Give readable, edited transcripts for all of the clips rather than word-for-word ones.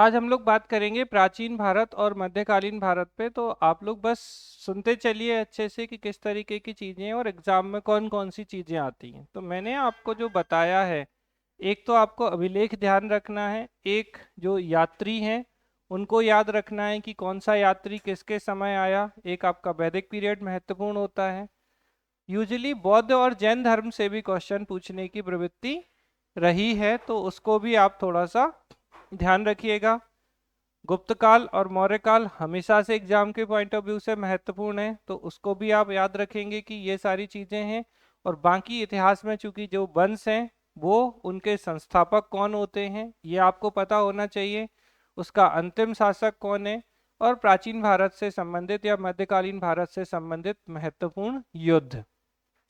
आज हम लोग बात करेंगे प्राचीन भारत और मध्यकालीन भारत पे। तो आप लोग बस सुनते चलिए अच्छे से कि किस तरीके की चीज़ें हैं और एग्जाम में कौन कौन सी चीज़ें आती हैं। तो मैंने आपको जो बताया है, एक तो आपको अभिलेख ध्यान रखना है, एक जो यात्री हैं उनको याद रखना है कि कौन सा यात्री किसके समय आया, एक आपका वैदिक पीरियड महत्वपूर्ण होता है। यूजुअली बौद्ध और जैन धर्म से भी क्वेश्चन पूछने की प्रवृत्ति रही है, तो उसको भी आप थोड़ा सा ध्यान रखिएगा। गुप्त काल और मौर्य काल हमेशा से एग्जाम के पॉइंट ऑफ व्यू से महत्वपूर्ण है, तो उसको भी आप याद रखेंगे कि ये सारी चीजें हैं। और बाकी इतिहास में चूंकि जो वंश हैं वो उनके संस्थापक कौन होते हैं ये आपको पता होना चाहिए, उसका अंतिम शासक कौन है, और प्राचीन भारत से संबंधित या मध्यकालीन भारत से संबंधित महत्वपूर्ण युद्ध।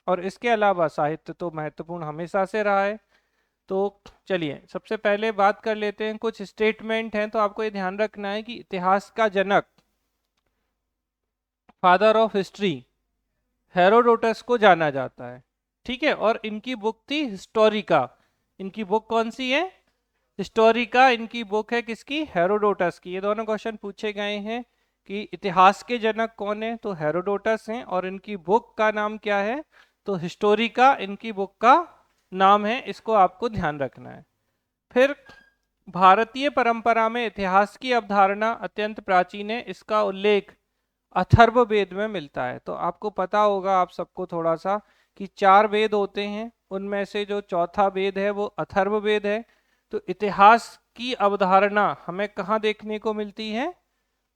और इसके अलावा साहित्य तो महत्वपूर्ण हमेशा से रहा है। तो चलिए सबसे पहले बात कर लेते हैं, कुछ स्टेटमेंट हैं तो आपको ये ध्यान रखना है कि इतिहास का जनक, फादर ऑफ हिस्ट्री, हेरोडोटस को जाना जाता है। ठीक है, और इनकी बुक थी हिस्टोरिका। इनकी बुक कौन सी है? हिस्टोरिका इनकी बुक है, किसकी? हेरोडोटस की। ये दोनों क्वेश्चन पूछे गए हैं कि इतिहास के जनक कौन है, तो हेरोडोटस हैं, और इनकी बुक का नाम क्या है? तो हिस्टोरिका इनकी बुक का नाम है। इसको आपको ध्यान रखना है। फिर भारतीय परंपरा में इतिहास की अवधारणा अत्यंत प्राचीन है, इसका उल्लेख अथर्ववेद में मिलता है। तो आपको पता होगा आप सबको थोड़ा सा कि 4 वेद होते हैं, उनमें से जो चौथा वेद है वो अथर्ववेद है। तो इतिहास की अवधारणा हमें कहाँ देखने को मिलती है?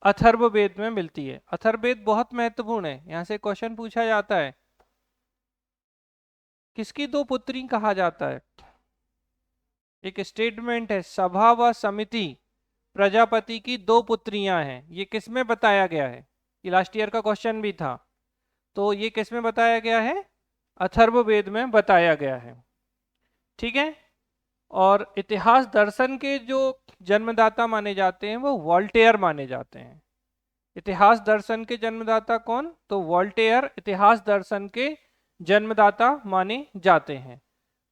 अथर्ववेद में मिलती है। अथर्ववेद बहुत महत्वपूर्ण है, यहाँ से क्वेश्चन पूछा जाता है। किसकी दो पुत्री कहा जाता है? एक स्टेटमेंट है, सभा व समिति प्रजापति की दो पुत्रियां हैं। ये किस में बताया गया है? ये लास्ट ईयर का क्वेश्चन भी था। तो ये किस में बताया गया है? अथर्ववेद में बताया गया है। ठीक है। और इतिहास दर्शन के जो जन्मदाता माने जाते हैं वो वॉल्टेयर माने जाते हैं। इतिहास दर्शन के जन्मदाता कौन? तो वॉल्टेयर इतिहास दर्शन के जन्मदाता माने जाते हैं।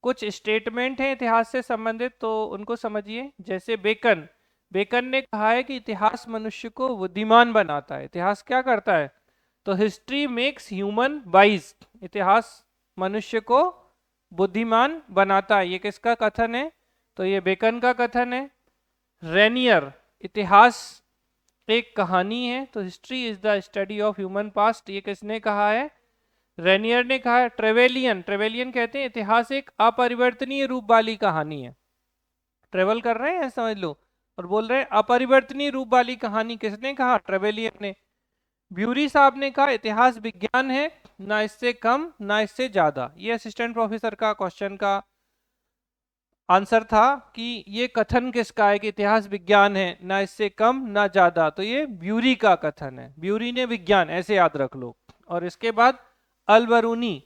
कुछ स्टेटमेंट हैं इतिहास से संबंधित, तो उनको समझिए। जैसे बेकन, बेकन ने कहा है कि इतिहास मनुष्य को बुद्धिमान बनाता है। इतिहास क्या करता है? तो हिस्ट्री मेक्स ह्यूमन वाइज। इतिहास मनुष्य को बुद्धिमान बनाता है। ये किसका कथन है? तो ये बेकन का कथन है। रेनियर, इतिहास एक कहानी है, तो history is the study of human past. ये किसने कहा है? रेनियर ने कहा है। ट्रेवेलियन, ट्रेवेलियन कहते हैं इतिहास एक अपरिवर्तनीय रूप वाली कहानी है। ट्रेवल कर रहे हैं समझ लो, और बोल रहे हैं अपरिवर्तनीय रूप वाली कहानी। किसने कहा? ट्रेवेलियन ने। ब्यूरी साहब ने कहा इतिहास विज्ञान है, ना इससे कम ना इससे ज्यादा। ये असिस्टेंट प्रोफेसर का क्वेश्चन का आंसर था कि ये कथन किसका है कि इतिहास विज्ञान है, ना इससे कम ना ज्यादा। तो ये ब्यूरी का कथन है। ब्यूरी ने विज्ञान, ऐसे याद रख लो। और इसके बाद अलबरूनी,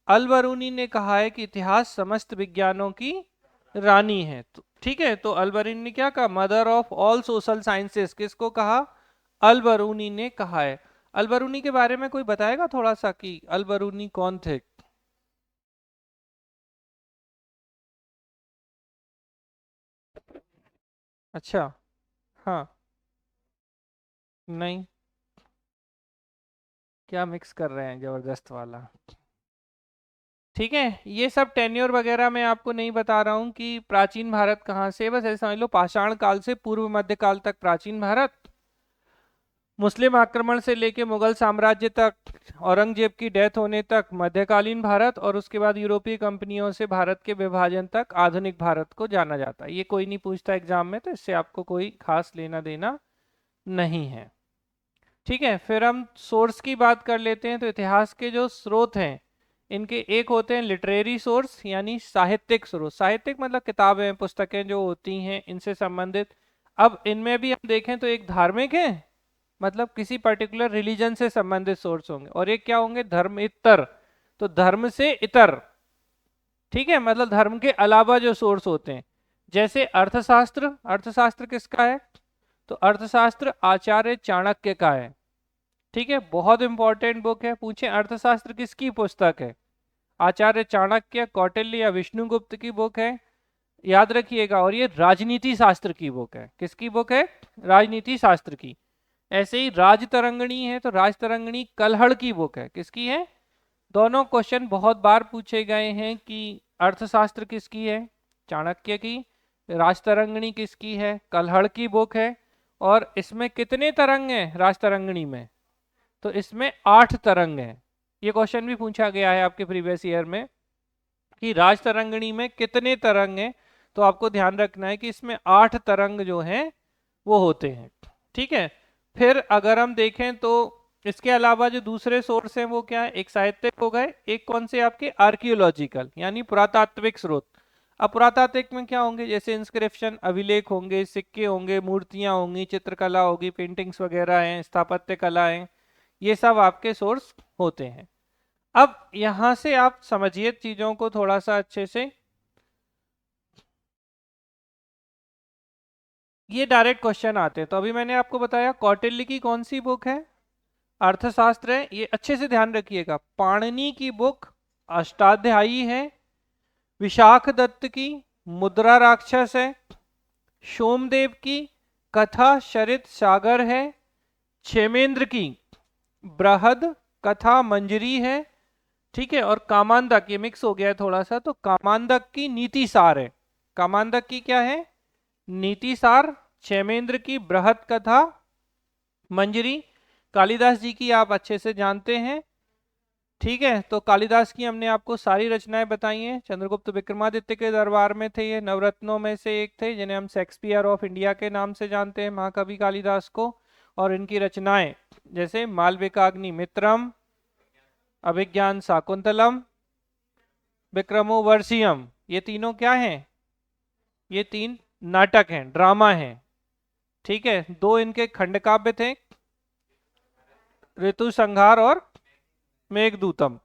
अलबरूनी ने कहा है कि इतिहास समस्त विज्ञानों की रानी है। तो ठीक है, तो अलबरूनी ने क्या कहा? Mother of all social sciences. किसको कहा? अलबरूनी ने कहा है। अलबरूनी के बारे में कोई बताएगा थोड़ा सा कि अलबरूनी कौन थे? अच्छा। हाँ। नहीं, क्या मिक्स कर रहे हैं जबरदस्त वाला। ठीक है, ये सब टेन्योर वगैरह मैं आपको नहीं बता रहा हूँ कि प्राचीन भारत कहाँ से, बस ऐसे समझ लो पाषाण काल से पूर्व मध्य काल तक प्राचीन भारत, मुस्लिम आक्रमण से लेके मुगल साम्राज्य तक, औरंगजेब की डेथ होने तक मध्यकालीन भारत, और उसके बाद यूरोपीय कंपनियों से भारत के विभाजन तक आधुनिक भारत को जाना जाता है। ये कोई नहीं पूछता एग्जाम में, तो इससे आपको कोई खास लेना देना नहीं है। ठीक है, फिर हम सोर्स की बात कर लेते हैं। तो इतिहास के जो स्रोत हैं इनके एक होते हैं लिटरेरी सोर्स, यानी साहित्यिक स्रोत। साहित्यिक मतलब किताबें पुस्तकें जो होती हैं इनसे संबंधित। अब इनमें भी हम देखें तो एक धार्मिक है, मतलब किसी पर्टिकुलर रिलीजन से संबंधित सोर्स होंगे, और एक क्या होंगे? धर्म इतर, तो धर्म से इतर। ठीक है, मतलब धर्म के अलावा जो सोर्स होते हैं। जैसे अर्थशास्त्र, अर्थशास्त्र किसका है? तो अर्थशास्त्र आचार्य चाणक्य का है। ठीक है, बहुत इंपॉर्टेंट बुक है। पूछे अर्थशास्त्र किसकी पुस्तक है? आचार्य चाणक्य, कौटिल्य या विष्णुगुप्त की बुक है। याद रखिएगा। और ये राजनीति शास्त्र की बुक है। किसकी बुक है? राजनीति शास्त्र की। ऐसे ही राजतरंगिणी है तो राजतरंगिणी कल्हड़ की बुक है। किसकी है? दोनों क्वेश्चन बहुत बार पूछे गए हैं कि अर्थशास्त्र किसकी है? चाणक्य की। राजतरंगिणी किसकी है? कल्हड़ की बुक है। और इसमें कितने तरंग हैं राजतरंगिणी में? तो इसमें 8 तरंग हैं। ये क्वेश्चन भी पूछा गया है आपके प्रीवियस ईयर में कि राजतरंगिणी में कितने तरंग हैं। तो आपको ध्यान रखना है कि इसमें 8 तरंग जो हैं वो होते हैं। ठीक है। फिर अगर हम देखें तो इसके अलावा जो दूसरे सोर्स हैं वो क्या है? एक साहित्यिक हो गए, एक कौन से आपके आर्कियोलॉजिकल यानी पुरातात्विक स्रोत। अब पुरातात्विक में क्या होंगे? जैसे इंस्क्रिप्शन, अभिलेख होंगे, सिक्के होंगे, मूर्तियां होंगी, चित्रकला होगी, पेंटिंग्स वगैरह हैं, स्थापत्य कला है, ये सब आपके सोर्स होते हैं। अब यहां से आप समझिए चीजों को थोड़ा सा अच्छे से। ये डायरेक्ट क्वेश्चन आते हैं। तो अभी मैंने आपको बताया कौटिल्य की कौन सी बुक है? अर्थशास्त्र है। ये अच्छे से ध्यान रखिएगा। पाणिनि की बुक अष्टाध्यायी है। विशाख दत्त की मुद्रा राक्षस है। सोमदेव की कथा शरित सागर है। क्षेमेंद्र की बृहद कथा मंजरी है। ठीक है। और कामांदक, ये मिक्स हो गया है थोड़ा सा, तो कामांदक की नीति सार है। कामांदक की क्या है? नीति सार। क्षेमेंद्र की बृहद कथा मंजरी। कालिदास जी की आप अच्छे से जानते हैं। ठीक है। तो कालिदास की हमने आपको सारी रचनाएं बताई हैं। चंद्रगुप्त विक्रमादित्य के दरबार में थे, ये नवरत्नों में से एक थे जिन्हें हम शेक्सपियर ऑफ इंडिया के नाम से जानते हैं, महाकवि कालिदास को। और इनकी रचनाएं जैसे मालविकाग्नि मित्रम, अभिज्ञान शाकुंतलम, विक्रमोर्वशीयम, ये तीनों क्या हैं? ये 3 नाटक हैं, ड्रामा हैं। ठीक है। 2 इनके खंड काव्य थे, ऋतु संहार और मेघदूतम।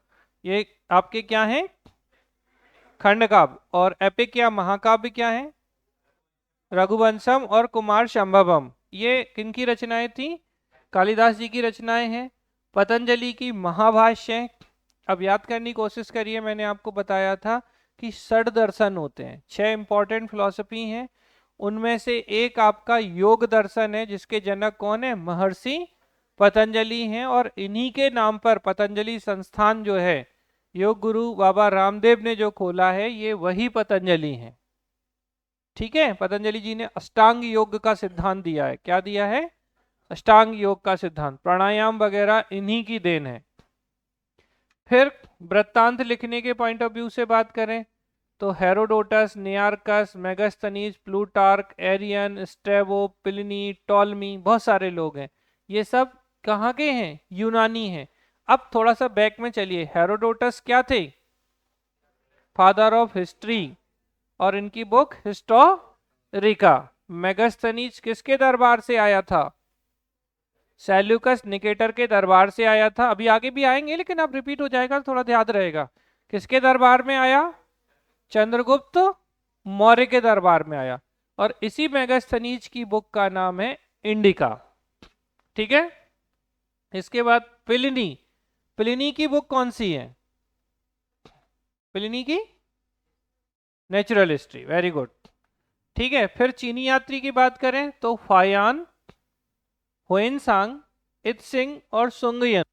ये आपके क्या हैं? खंड काव्य। और एपिक या महाकाव्य क्या है? रघुवंशम और कुमार संभवम। ये किनकी रचनाएं थी? कालिदास जी की रचनाएं हैं। पतंजलि की महाभाष्य। अब याद करने की कोशिश करिए, मैंने आपको बताया था कि 6 दर्शन होते हैं, 6 इंपॉर्टेंट फिलॉसफी हैं। उनमें से एक आपका योग दर्शन है जिसके जनक कौन है? महर्षि पतंजलि हैं। और इन्हीं के नाम पर पतंजलि संस्थान जो है, योग गुरु बाबा रामदेव ने जो खोला है, ये वही पतंजलि है। ठीक है। पतंजलि जी ने अष्टांग योग का सिद्धांत दिया है। क्या दिया है? अष्टांग योग का सिद्धांत। प्राणायाम वगैरह इन्हीं की देन है। फिर वृत्तांत लिखने के पॉइंट ऑफ व्यू से बात करें तो Herodotus, Nearchus, Megasthenes, Plutarch, Arrian, Strabo, Pliny, Ptolemy, बहुत सारे लोग हैं। ये सब कहाँ के हैं? यूनानी हैं। अब थोड़ा सा बैक में चलिए। हेरोडोटस क्या थे? फादर ऑफ हिस्ट्री, और इनकी बुक हिस्टोरिका। मेगास्थनीज किसके दरबार से आया था? सेल्यूकस निकेटर के दरबार से आया था। अभी आगे भी आएंगे लेकिन अब रिपीट हो जाएगा, थोड़ा ध्यान रहेगा। किसके दरबार में आया? चंद्रगुप्त मौर्य के दरबार में आया। और इसी मेगास्थनीज की बुक का नाम है इंडिका। ठीक है। इसके बाद प्लिनी। प्लिनी की बुक कौन सी है? प्लिनी की नेचुरल हिस्ट्री। Very good. ठीक है। फिर चीनी यात्री की बात करें तो फायान, हुएनसांग, इत्सिंग और सुंगयन।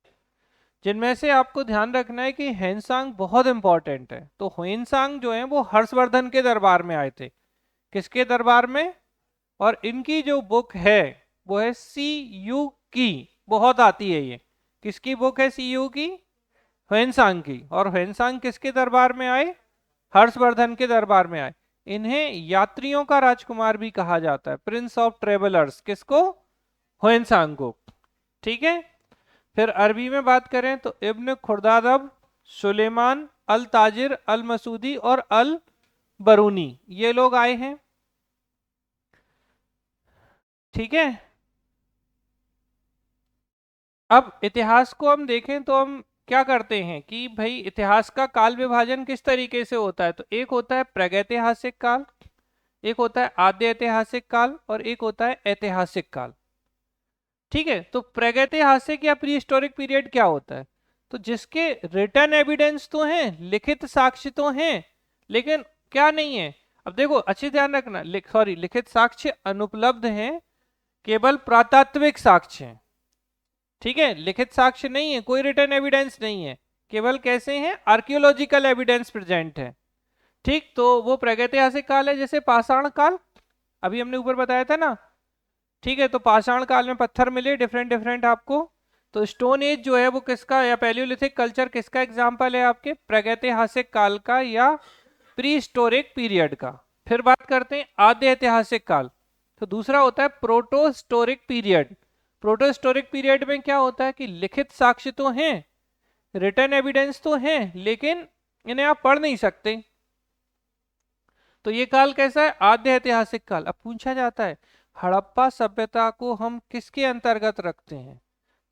जिनमें से आपको ध्यान रखना है कि हेनसांग बहुत इंपॉर्टेंट है। तो हुएनसांग जो है वो हर्षवर्धन के दरबार में आए थे। किसके दरबार में? और इनकी जो बुक है वो है सी यू की, बहुत आती है ये। किसकी बुक है सी यू की? हुएनसांग की। और हुएनसांग किसके दरबार में आए? हर्षवर्धन के दरबार में आए। इन्हें यात्रियों का राजकुमार भी कहा जाता है, प्रिंस ऑफ ट्रेवलर्स। किसको? हुएनसांग को। ठीक है। फिर अरबी में बात करें तो इब्न खुर्दादब, सुलेमान, अल ताजिर, अल मसूदी और अल बरूनी, ये लोग आए हैं। ठीक है। अब इतिहास को हम देखें तो हम क्या करते हैं कि भाई इतिहास का काल विभाजन किस तरीके से होता है। तो एक होता है प्रागैतिहासिक काल, एक होता है आद्य ऐतिहासिक काल, और एक होता है ऐतिहासिक काल। ठीक है। तो प्रागैतिहासिक या प्री हिस्टोरिक पीरियड क्या होता है? तो जिसके रिटर्न एविडेंस तो हैं, लिखित साक्ष्य तो हैं, लेकिन क्या नहीं है? अब देखो अच्छी ध्यान रखना, लिखित साक्ष्य अनुपलब्ध हैं, केवल प्रातात्विक साक्ष्य हैं। ठीक है, लिखित साक्ष्य नहीं है, कोई रिटर्न एविडेंस नहीं है, केवल कैसे हैं, आर्कियोलॉजिकल एविडेंस प्रेजेंट है। ठीक, तो वो प्रागैतिहासिक काल है, जैसे पाषाण काल, अभी हमने ऊपर बताया था ना। ठीक है, तो पाषाण काल में पत्थर मिले डिफरेंट डिफरेंट आपको। तो स्टोन एज जो है वो किसका, या पैलियोलिथिक कल्चर किसका एग्जाम्पल है, आपके प्रागैतिहासिक काल का या प्री हिस्टोरिक पीरियड का। फिर बात करते हैं आद्य ऐतिहासिक काल। तो दूसरा होता है प्रोटोहिस्टोरिक पीरियड। प्रोटोहिस्टोरिक पीरियड में क्या होता है कि लिखित साक्ष्य तो हैं, रिटर्न एविडेंस तो हैं, लेकिन इन्हें आप पढ़ नहीं सकते। तो ये काल कैसा है, आद्य ऐतिहासिक काल। अब पूछा जाता है हड़प्पा सभ्यता को हम किसके अंतर्गत रखते हैं,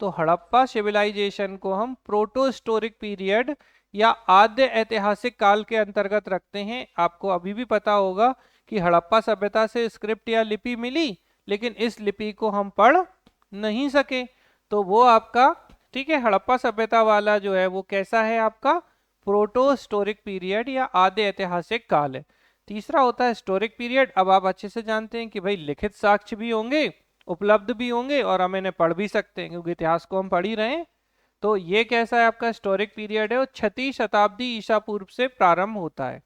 तो हड़प्पा सिविलाइजेशन को हम प्रोटोहिस्टोरिक पीरियड या आद्य ऐतिहासिक काल के अंतर्गत रखते हैं। आपको अभी भी पता होगा कि हड़प्पा सभ्यता से स्क्रिप्ट या लिपि मिली, लेकिन इस लिपि को हम पढ़ नहीं सके, तो वो आपका, ठीक है, हड़प्पा सभ्यता वाला जो है वो कैसा है, आपका प्रोटोहिस्टोरिक पीरियड या आद्य ऐतिहासिक काल है। तीसरा होता है हिस्टोरिक पीरियड। अब आप अच्छे से जानते हैं कि भाई लिखित साक्ष्य भी होंगे, उपलब्ध भी होंगे, और हम इन्हें पढ़ भी सकते हैं क्योंकि इतिहास को हम पढ़ ही रहे हैं। तो ये कैसा है, आपका हिस्टोरिक पीरियड है, और 6वीं शताब्दी ईसा पूर्व से प्रारंभ होता है।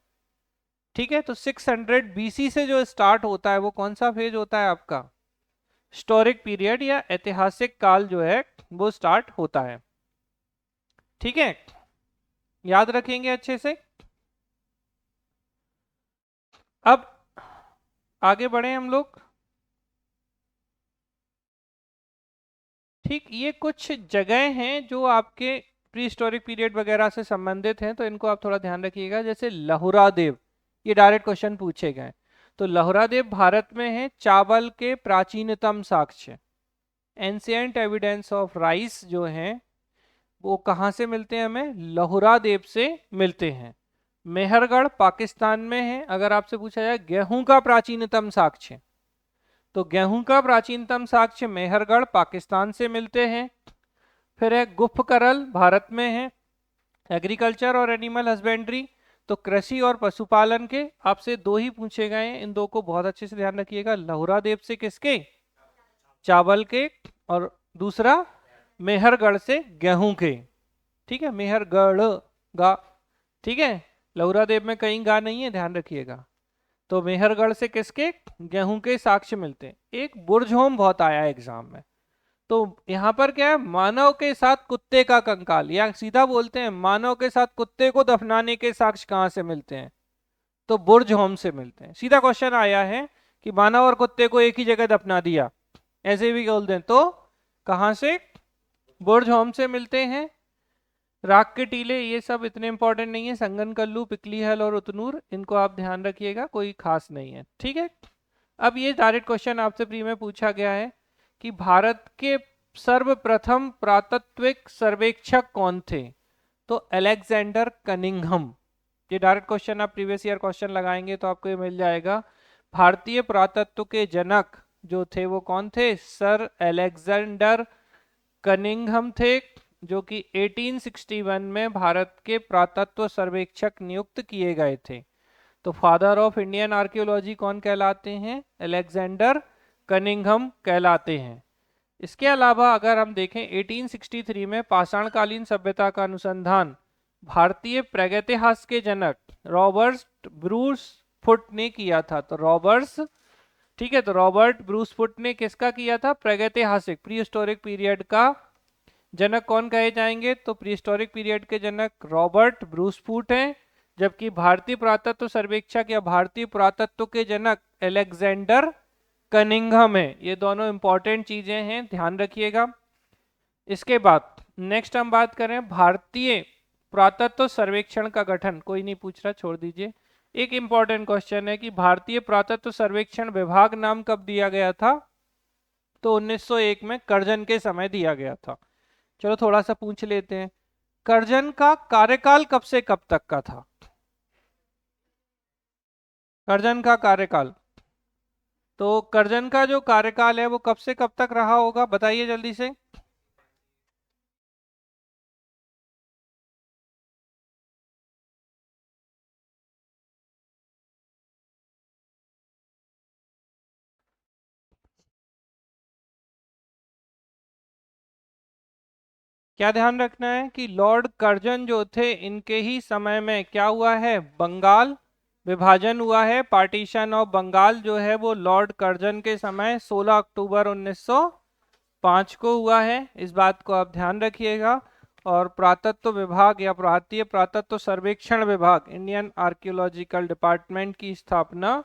ठीक है, तो 600 बीसी से जो स्टार्ट होता है वो कौन सा फेज होता है, आपका हिस्टोरिक पीरियड या ऐतिहासिक काल जो है वो स्टार्ट होता है। ठीक है, याद रखेंगे अच्छे से। अब आगे बढ़े हम लोग। ठीक, ये कुछ जगह हैं जो आपके प्री हिस्टोरिक पीरियड वगैरह से संबंधित हैं, तो इनको आप थोड़ा ध्यान रखिएगा। जैसे लहुरा देव, ये डायरेक्ट क्वेश्चन पूछे गए। तो लहुरा देव भारत में है चावल के प्राचीनतम साक्ष्य। एंशियंट एविडेंस ऑफ राइस जो हैं वो कहाँ से मिलते हैं, हमें लहुरा देव से मिलते हैं। मेहरगढ़ पाकिस्तान में है। अगर आपसे पूछा जाए गेहूं का प्राचीनतम साक्ष्य, तो गेहूं का प्राचीनतम साक्ष्य मेहरगढ़ पाकिस्तान से मिलते हैं। फिर है गुफकरल, भारत में है। एग्रीकल्चर और एनिमल हस्बेंड्री, तो कृषि और पशुपालन के आपसे दो ही पूछे गए हैं, इन दो को बहुत अच्छे से ध्यान रखिएगा। लहुरा देव से किसके, चावल के, और दूसरा मेहरगढ़ से गेहूं के। ठीक है, मेहरगढ़ गा, ठीक है, लहुरा देव में कहीं गा नहीं है, ध्यान रखिएगा। तो मेहरगढ़ से किसके, गेहूं के साक्ष्य मिलते हैं। एक बुर्जहोम बहुत आया है एग्जाम में, तो यहाँ पर क्या है, मानव के साथ कुत्ते का कंकाल, या सीधा बोलते हैं मानव के साथ कुत्ते को दफनाने के साक्ष्य कहाँ से मिलते हैं, तो बुर्जहोम से मिलते हैं। सीधा क्वेश्चन आया है कि मानव और कुत्ते को एक ही जगह दफना दिया, ऐसे भी बोल दें तो कहाँ से, बुर्जहोम से मिलते हैं। राख के टीले ये सब इतने इंपॉर्टेंट नहीं है, संगनकल्लू, पिकलीहल और उतनूर, इनको आप ध्यान रखिएगा, कोई खास नहीं है। ठीक है, अब ये डायरेक्ट क्वेश्चन आपसे प्री में पूछा गया है कि भारत के सर्वप्रथम पुरातत्विक सर्वेक्षक कौन थे, तो अलेक्जेंडर कनिंघम। ये डायरेक्ट क्वेश्चन आप प्रीवियस ईयर क्वेश्चन लगाएंगे तो आपको ये मिल जाएगा। भारतीय पुरातत्व के जनक जो थे वो कौन थे, सर अलेक्जेंडर कनिंघम थे, जो कि 1861 में भारत के पुरातत्व सर्वेक्षक नियुक्त किए गए थे। तो फादर ऑफ इंडियन आर्कियोलॉजी कौन कहलाते हैं, अलेक्जेंडर कनिंघम कहलाते हैं। इसके अलावा अगर हम देखें 1863 में पाषाणकालीन सभ्यता का अनुसंधान भारतीय प्रागैतिहास के जनक रॉबर्ट ब्रूस फुट ने किया था। तो रॉबर्ट्स, ठीक है, तो रॉबर्ट ब्रूस फुट ने किसका किया था, प्रागैतिहासिक प्री हिस्टोरिक पीरियड का जनक कौन कहे जाएंगे, तो प्री हिस्टोरिक पीरियड के जनक रॉबर्ट ब्रूस फुट हैं। जबकि भारतीय पुरातत्व सर्वेक्षक या भारतीय पुरातत्व के जनक अलेक्जेंडर कनिंघम है। ये दोनों इंपॉर्टेंट चीजें हैं, ध्यान रखिएगा। इसके बाद नेक्स्ट हम बात करें भारतीय पुरातत्व सर्वेक्षण का गठन, कोई नहीं पूछ रहा, छोड़ दीजिए। एक इंपॉर्टेंट क्वेश्चन है कि भारतीय पुरातत्व सर्वेक्षण विभाग नाम कब दिया गया था, तो 1901 में कर्जन के समय दिया गया था। चलो थोड़ा सा पूछ लेते हैं, कर्जन का कार्यकाल कब से कब तक का था, कर्जन का कार्यकाल, तो कर्जन का जो कार्यकाल है वो कब से कब तक रहा होगा, बताइए जल्दी से। क्या ध्यान रखना है कि लॉर्ड कर्जन जो थे इनके ही समय में क्या हुआ है, बंगाल विभाजन हुआ है। पार्टीशन ऑफ बंगाल जो है वो लॉर्ड कर्जन के समय 16 अक्टूबर 1905 को हुआ है। इस बात को आप ध्यान रखिएगा। और पुरातत्व विभाग या भारतीय पुरातत्व सर्वेक्षण विभाग, इंडियन आर्कियोलॉजिकल डिपार्टमेंट की स्थापना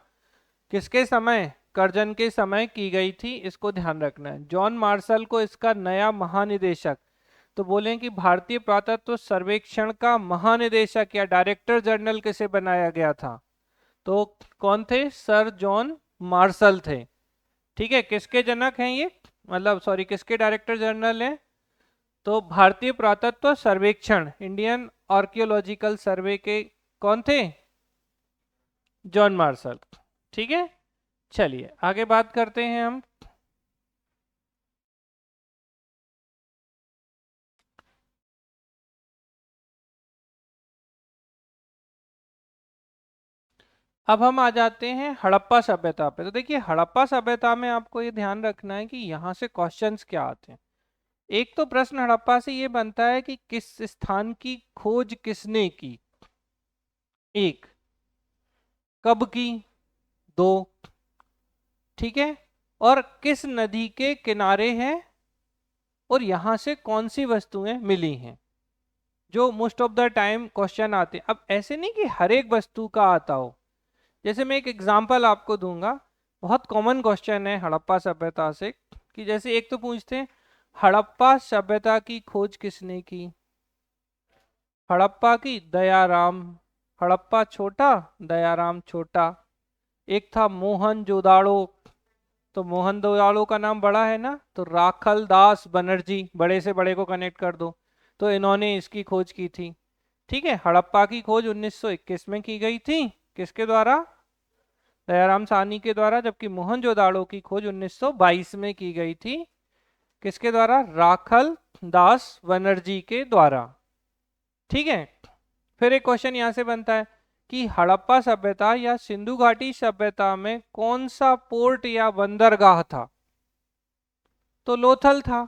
किसके समय, कर्जन के समय की गई थी, इसको ध्यान रखना है। जॉन मार्शल को इसका नया महानिदेशक, तो बोले कि भारतीय पुरातत्व सर्वेक्षण का महानिदेशक या डायरेक्टर जनरल किसे बनाया गया था, तो कौन थे, सर जॉन मार्शल थे। ठीक है, किसके जनक हैं ये, मतलब सॉरी किसके डायरेक्टर जनरल हैं, तो भारतीय पुरातत्व सर्वेक्षण इंडियन आर्कियोलॉजिकल सर्वे के कौन थे, जॉन मार्शल। ठीक है, चलिए आगे बात करते हैं हम। अब हम आ जाते हैं हड़प्पा सभ्यता पे। तो देखिए हड़प्पा सभ्यता में आपको ये ध्यान रखना है कि यहाँ से क्वेश्चंस क्या आते हैं। एक तो प्रश्न हड़प्पा से ये बनता है कि किस स्थान की खोज किसने की, एक, कब की, दो, ठीक है, और किस नदी के किनारे है, और यहां से कौन सी वस्तुएं मिली हैं, जो most of the time question आते हैं। अब ऐसे नहीं कि हर एक वस्तु का आता हो। जैसे मैं एक एग्जांपल आपको दूंगा, बहुत कॉमन क्वेश्चन है हड़प्पा सभ्यता से, कि जैसे एक तो पूछते हैं हड़प्पा सभ्यता की खोज किसने की, हड़प्पा की दयाराम, हड़प्पा छोटा, दयाराम छोटा। एक था मोहनजोदाड़ो, तो मोहनजोदाड़ो का नाम बड़ा है ना, तो राखल दास बनर्जी, बड़े से बड़े को कनेक्ट कर दो, तो इन्होंने इसकी खोज की थी। ठीक है, हड़प्पा की खोज 1921 में की गई थी, किसके द्वारा, दयाराम साहनी के द्वारा। जबकि मोहनजोदाड़ो की खोज 1922 में की गई थी, किसके द्वारा, राखल दास बनर्जी के द्वारा। ठीक है, फिर एक क्वेश्चन यहां से बनता है कि हड़प्पा सभ्यता या सिंधु घाटी सभ्यता में कौन सा पोर्ट या बंदरगाह था, तो लोथल था।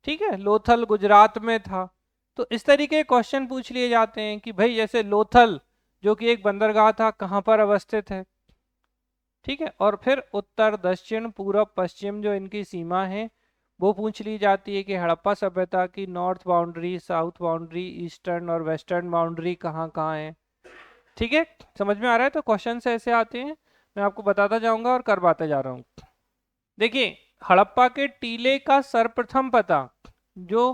ठीक है, लोथल गुजरात में था। तो इस तरीके के क्वेश्चन पूछ लिए जाते हैं कि भाई जैसे लोथल जो कि एक बंदरगाह था कहाँ पर अवस्थित है। ठीक है, और फिर उत्तर दक्षिण पूरब पश्चिम जो इनकी सीमा है वो पूछ ली जाती है कि हड़प्पा सभ्यता की north boundary, south boundary, eastern और वेस्टर्न बाउंड्री कहाँ कहाँ है। ठीक है, समझ में आ रहा है। तो क्वेश्चन ऐसे आते हैं, मैं आपको बताता जाऊंगा और करवाते जा रहा हूँ। देखिए हड़प्पा के टीले का सर्वप्रथम पता जो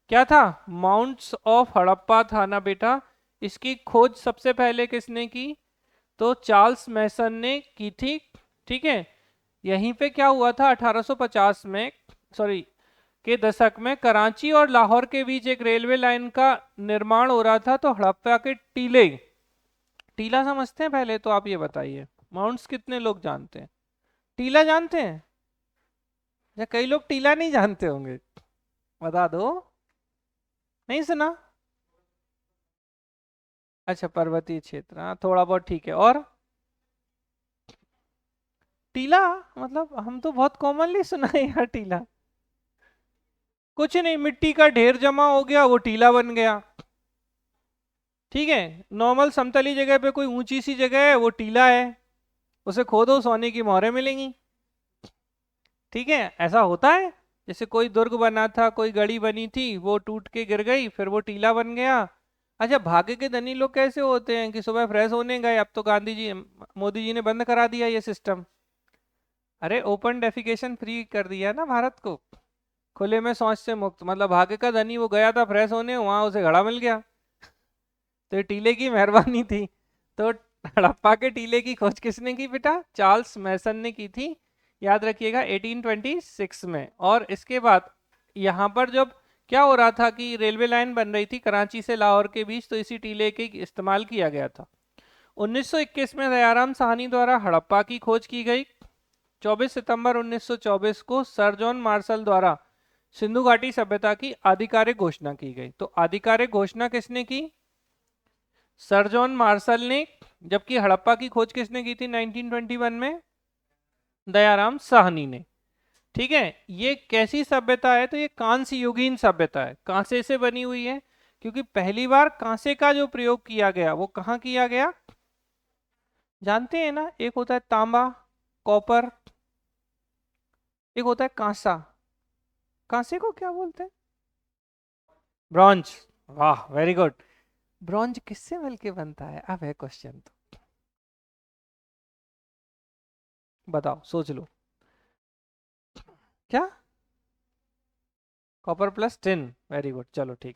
क्या था, माउंट्स ऑफ हड़प्पा था ना बेटा, इसकी खोज सबसे पहले किसने की, तो चार्ल्स मैसन ने की थी। ठीक है, यहीं पे क्या हुआ था 1850 में, सॉरी के दशक में कराची और लाहौर के बीच एक रेलवे लाइन का निर्माण हो रहा था। तो हड़प्पा के टीले, टीला समझते हैं पहले तो आप ये बताइए, माउंट्स कितने लोग जानते हैं, टीला जानते हैं या कई लोग टीला नहीं जानते होंगे, बता दो, नहीं सुना। अच्छा पर्वतीय क्षेत्र, हाँ थोड़ा बहुत ठीक है। और टीला, मतलब हम तो बहुत कॉमनली सुना है यार टीला, कुछ नहीं, मिट्टी का ढेर जमा हो गया वो टीला बन गया। ठीक है, नॉर्मल समतली जगह पे कोई ऊंची सी जगह है वो टीला है, उसे खोदो सोने की मोहरें मिलेंगी। ठीक है, ऐसा होता है। जैसे कोई दुर्ग बना था, कोई गढ़ी बनी थी, वो टूट के गिर गई, फिर वो टीला बन गया। अच्छा भाग्य के धनी लोग कैसे होते हैं कि सुबह फ्रेश होने गए, अब तो गांधी जी मोदी जी ने बंद करा दिया ये सिस्टम। अरे ओपन डेफिकेशन फ्री कर दिया ना भारत को, खुले में शौच से मुक्त, मतलब भाग्य का धनी वो गया था फ्रेश होने, वहां उसे घड़ा मिल गया। तो ये टीले की मेहरबानी थी। तो हड़प्पा के टीले की खोज किसने की बेटा, चार्ल्स मैसन ने की थी, याद रखिएगा 1826 में। और इसके बाद यहाँ पर जब क्या हो रहा था कि रेलवे लाइन बन रही थी कराची से लाहौर के बीच, तो इसी टीले के इस्तेमाल किया गया था। 1921 में दयाराम साहनी द्वारा हड़प्पा की खोज की गई। 24 सितंबर 1924 को सर जॉन मार्शल द्वारा सिंधु घाटी सभ्यता की आधिकारिक घोषणा की गई। तो आधिकारिक घोषणा किसने की, सर जॉन मार्शल ने। जबकि हड़प्पा की खोज किसने की थी 1921 में, दयाराम साहनी ने। ठीक है, ये कैसी सभ्यता है? तो ये कांस्य युगीन सभ्यता है, कांसे से बनी हुई है, क्योंकि पहली बार कांसे का जो प्रयोग किया गया वो कहाँ किया गया? जानते हैं ना, एक होता है तांबा, कॉपर, एक होता है कांसा। कांसे को क्या बोलते हैं? ब्रॉन्ज। वाह, वेरी गुड। ब्रॉन्ज किससे मिलके बनता है? अब है क्वेश्चन तो बताओ, सोच लो। क्या? Copper plus tin, very good, चलो ठीक।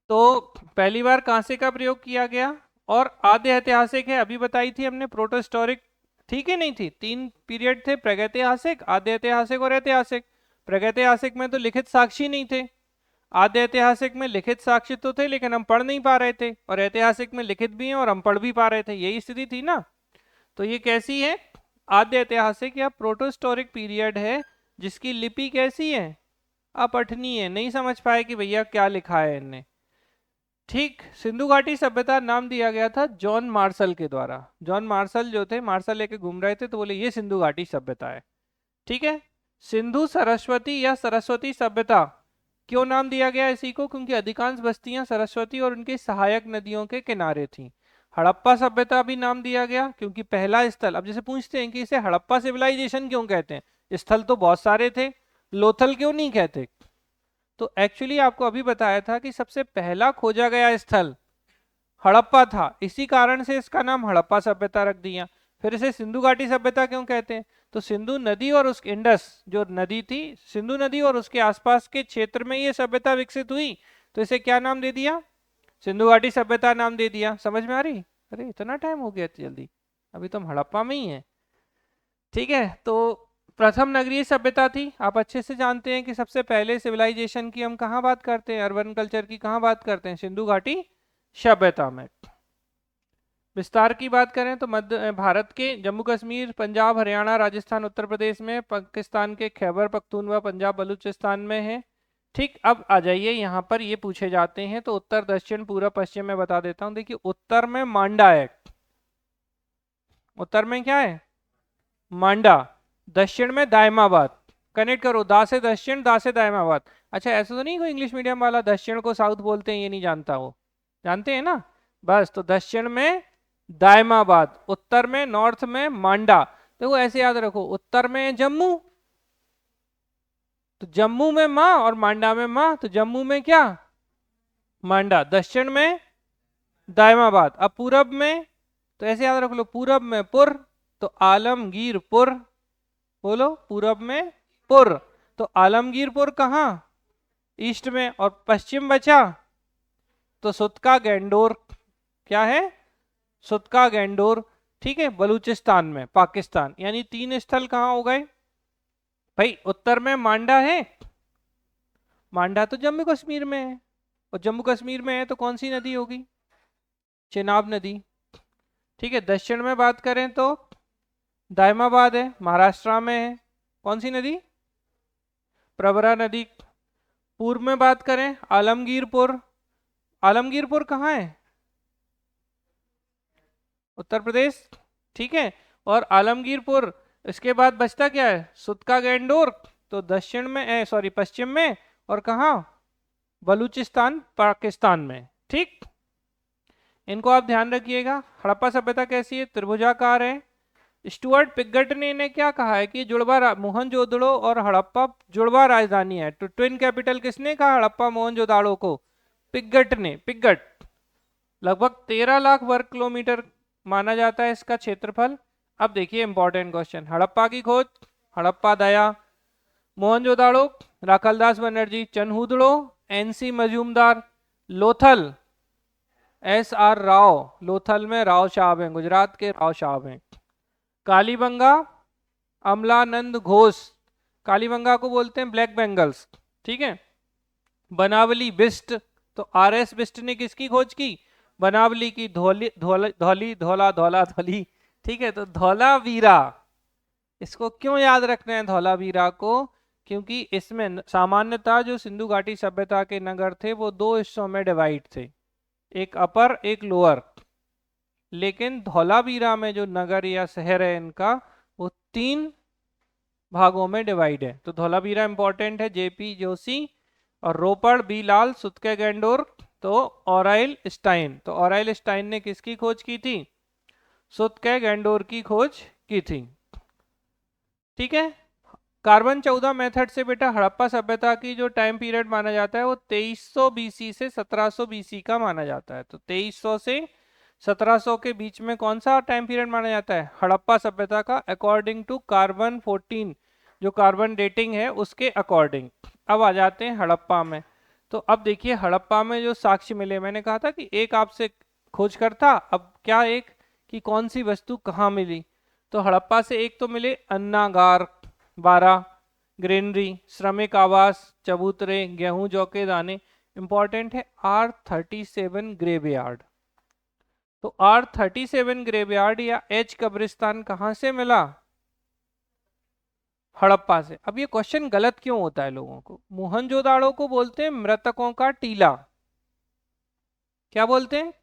तो पहली बार कांसे का प्रयोग किया गया, और आद्य ऐतिहासिक है, अभी बताई थी हमने, प्रोटोस्टोरिक। ठीक है, नहीं थी, तीन पीरियड थे, प्रागैतिहासिक, आद्य ऐतिहासिक और ऐतिहासिक। प्रागैतिहासिक में तो लिखित साक्षी नहीं थे, आद्य ऐतिहासिक में लिखित साक्ष्य तो थे लेकिन हम पढ़ नहीं पा रहे थे, और ऐतिहासिक में लिखित भी हैं और हम पढ़ भी पा रहे थे, यही स्थिति थी ना। तो ये कैसी है? आद्य ऐतिहासिक या प्रोटोस्टोरिक पीरियड है, जिसकी लिपि कैसी है? अपठनीय है, नहीं समझ पाए कि भैया क्या लिखा है इनने। ठीक, सिंधु घाटी सभ्यता नाम दिया गया था जॉन मार्शल के द्वारा। जॉन मार्शल जो थे, मार्शल लेके घूम रहे थे तो बोले ये सिंधु घाटी सभ्यता है। ठीक है, सिंधु सरस्वती या सरस्वती सभ्यता क्यों नाम दिया गया इसी को? क्योंकि अधिकांश बस्तियां सरस्वती और उनकी सहायक नदियों के किनारे थीं। हड़प्पा सभ्यता भी नाम दिया गया क्योंकि पहला स्थल, अब जैसे पूछते हैं कि इसे हड़प्पा सिविलाइजेशन क्यों कहते हैं, स्थल तो बहुत सारे थे, लोथल क्यों नहीं कहते? तो एक्चुअली आपको अभी बताया था कि सबसे पहला खोजा गया स्थल हड़प्पा था, इसी कारण से इसका नाम हड़प्पा सभ्यता रख दिया। फिर इसे सिंधु घाटी सभ्यता क्यों कहते हैं? तो सिंधु नदी और उस इंडस जो नदी थी, सिंधु नदी और उसके आसपास के क्षेत्र में ये सभ्यता विकसित हुई, तो इसे क्या नाम दे दिया? सिंधु घाटी सभ्यता नाम दे दिया। समझ में आ रही? अरे इतना टाइम हो गया इतनी जल्दी, अभी तो हम हड़प्पा में ही है। ठीक है, तो प्रथम नगरीय सभ्यता थी। आप अच्छे से जानते हैं कि सबसे पहले सिविलाइजेशन की हम कहाँ बात करते हैं, अर्बन कल्चर की कहाँ बात करते हैं? सिंधु घाटी सभ्यता में। विस्तार की बात करें तो मध्य भारत के जम्मू कश्मीर, पंजाब, हरियाणा, राजस्थान, उत्तर प्रदेश में, पाकिस्तान के खैबर पख्तूनवा, पंजाब, बलूचिस्तान में है। ठीक, अब आ जाइए यहाँ पर, ये पूछे जाते हैं तो उत्तर, दक्षिण, पूर्व, पश्चिम में बता देता हूँ। देखिए, उत्तर में मांडा है। उत्तर में क्या है? मांडा। दक्षिण में दायमाबाद। कनेक्ट करो, दा से दक्षिण, दा से दायमाबाद। अच्छा, ऐसा तो नहीं कोई इंग्लिश मीडियम वाला दक्षिण को साउथ बोलते हैं ये नहीं जानता हो? जानते हैं ना? बस, तो दक्षिण में दायमाबाद, उत्तर में, नॉर्थ में मांडा। देखो ऐसे याद रखो, उत्तर में जम्मू, तो जम्मू में माँ और मांडा में माँ, तो जम्मू में क्या? मांडा। दक्षिण में दायमाबाद। अब पूरब में, तो ऐसे याद रख लो, पूरब में पुर, तो आलमगीरपुर। बोलो, पूरब में पुर, तो आलमगीरपुर कहाँ? ईस्ट में। और पश्चिम बचा तो सुतका गैंडोर। क्या है? सुतका गैंडोर। ठीक है, बलूचिस्तान में, पाकिस्तान। यानी तीन स्थल कहाँ हो गए भाई? उत्तर में मांडा है, मांडा तो जम्मू कश्मीर में है, और जम्मू कश्मीर में है तो कौन सी नदी होगी? चेनाब नदी। ठीक है, दक्षिण में बात करें तो दायमाबाद है, महाराष्ट्र में है, कौन सी नदी? प्रवरा नदी। पूर्व में बात करें आलमगीरपुर, आलमगीरपुर कहाँ है? उत्तर प्रदेश। ठीक है, और आलमगीरपुर, इसके बाद बचता क्या है? सुतका गैंडोर, तो दक्षिण में, सॉरी पश्चिम में, और कहाँ? बलूचिस्तान, पाकिस्तान में। ठीक, इनको आप ध्यान रखिएगा। हड़प्पा सभ्यता कैसी है? त्रिभुजाकार है। स्टुअर्ट पिगट ने इन्हें क्या कहा है कि जुड़वा, मोहनजोदड़ो और हड़प्पा जुड़वा राजधानी है। तो ट्विन कैपिटल किसने कहा हड़प्पा मोहनजोदाड़ो को? पिगट ने। पिगट। लगभग 13 लाख वर्ग किलोमीटर माना जाता है इसका क्षेत्रफल। अब देखिए इंपॉर्टेंट क्वेश्चन, हड़प्पा की खोज, Harappa Daya, Mohenjodaro Rakhaldas Banerjee, Chanhudaro NC Majumdar, Lothal S R Rao, Lothal में राव साहब हैं, गुजरात के राव साहब हैं। कालीबंगा अमलानंद घोष, कालीबंगा को बोलते हैं ब्लैक बेंगल्स। ठीक है, बनावली बिस्ट, तो आर एस बिस्ट ने किसकी खोज की? बनावली की। धौली धौली धौली धौला धौला धौली। ठीक है, तो धौलावीरा, इसको क्यों याद रखना है धौलावीरा को? क्योंकि इसमें सामान्यतः जो सिंधु घाटी सभ्यता के नगर थे वो दो हिस्सों में डिवाइड थे, एक अपर एक लोअर। लेकिन धौलावीरा में जो नगर या शहर है इनका, वो तीन भागों में डिवाइड है। तो धौलावीरा इंपॉर्टेंट है, जेपी जोशी, और रोपड़ बी लाल, सुतके गैंडोर तो ऑराइल स्टाइन। तो ऑराइल स्टाइन ने किसकी खोज की थी? सुतके गैंडोर की खोज की थी। ठीक है। कार्बन 14 मेथड से बेटा हड़प्पा सभ्यता की जो टाइम पीरियड माना जाता है वो 2300 बीसी से 1700 बीसी का माना जाता है। तो 2300 से 1700 के बीच में कौन सा टाइम पीरियड माना जाता है? हड़प्पा सभ्यता का, अकॉर्डिंग टू कार्बन 14 जो कार्बन डेटिंग है उसके अकॉर्डिंग। अब आ जाते हैं हड़प्पा में। तो अब देखिए हड़प्पा में जो साक्ष्य मिले, मैंने कहा था कि एक आपसे खोज करता, अब क्या एक कि कौन सी वस्तु कहाँ मिली। तो हड़प्पा से एक तो मिले अन्नागार 12, ग्रेनरी, श्रमिक आवास, चबूतरे, गेहूं जौ के दाने। इंपॉर्टेंट है R37 ग्रेवयार्ड। तो R37 ग्रेवयार्ड या एच कब्रिस्तान कहां से मिला? हड़प्पा से। अब ये क्वेश्चन गलत क्यों होता है लोगों को? मोहनजोदाड़ो को बोलते हैं मृतकों का टीला। क्या बोलते हैं?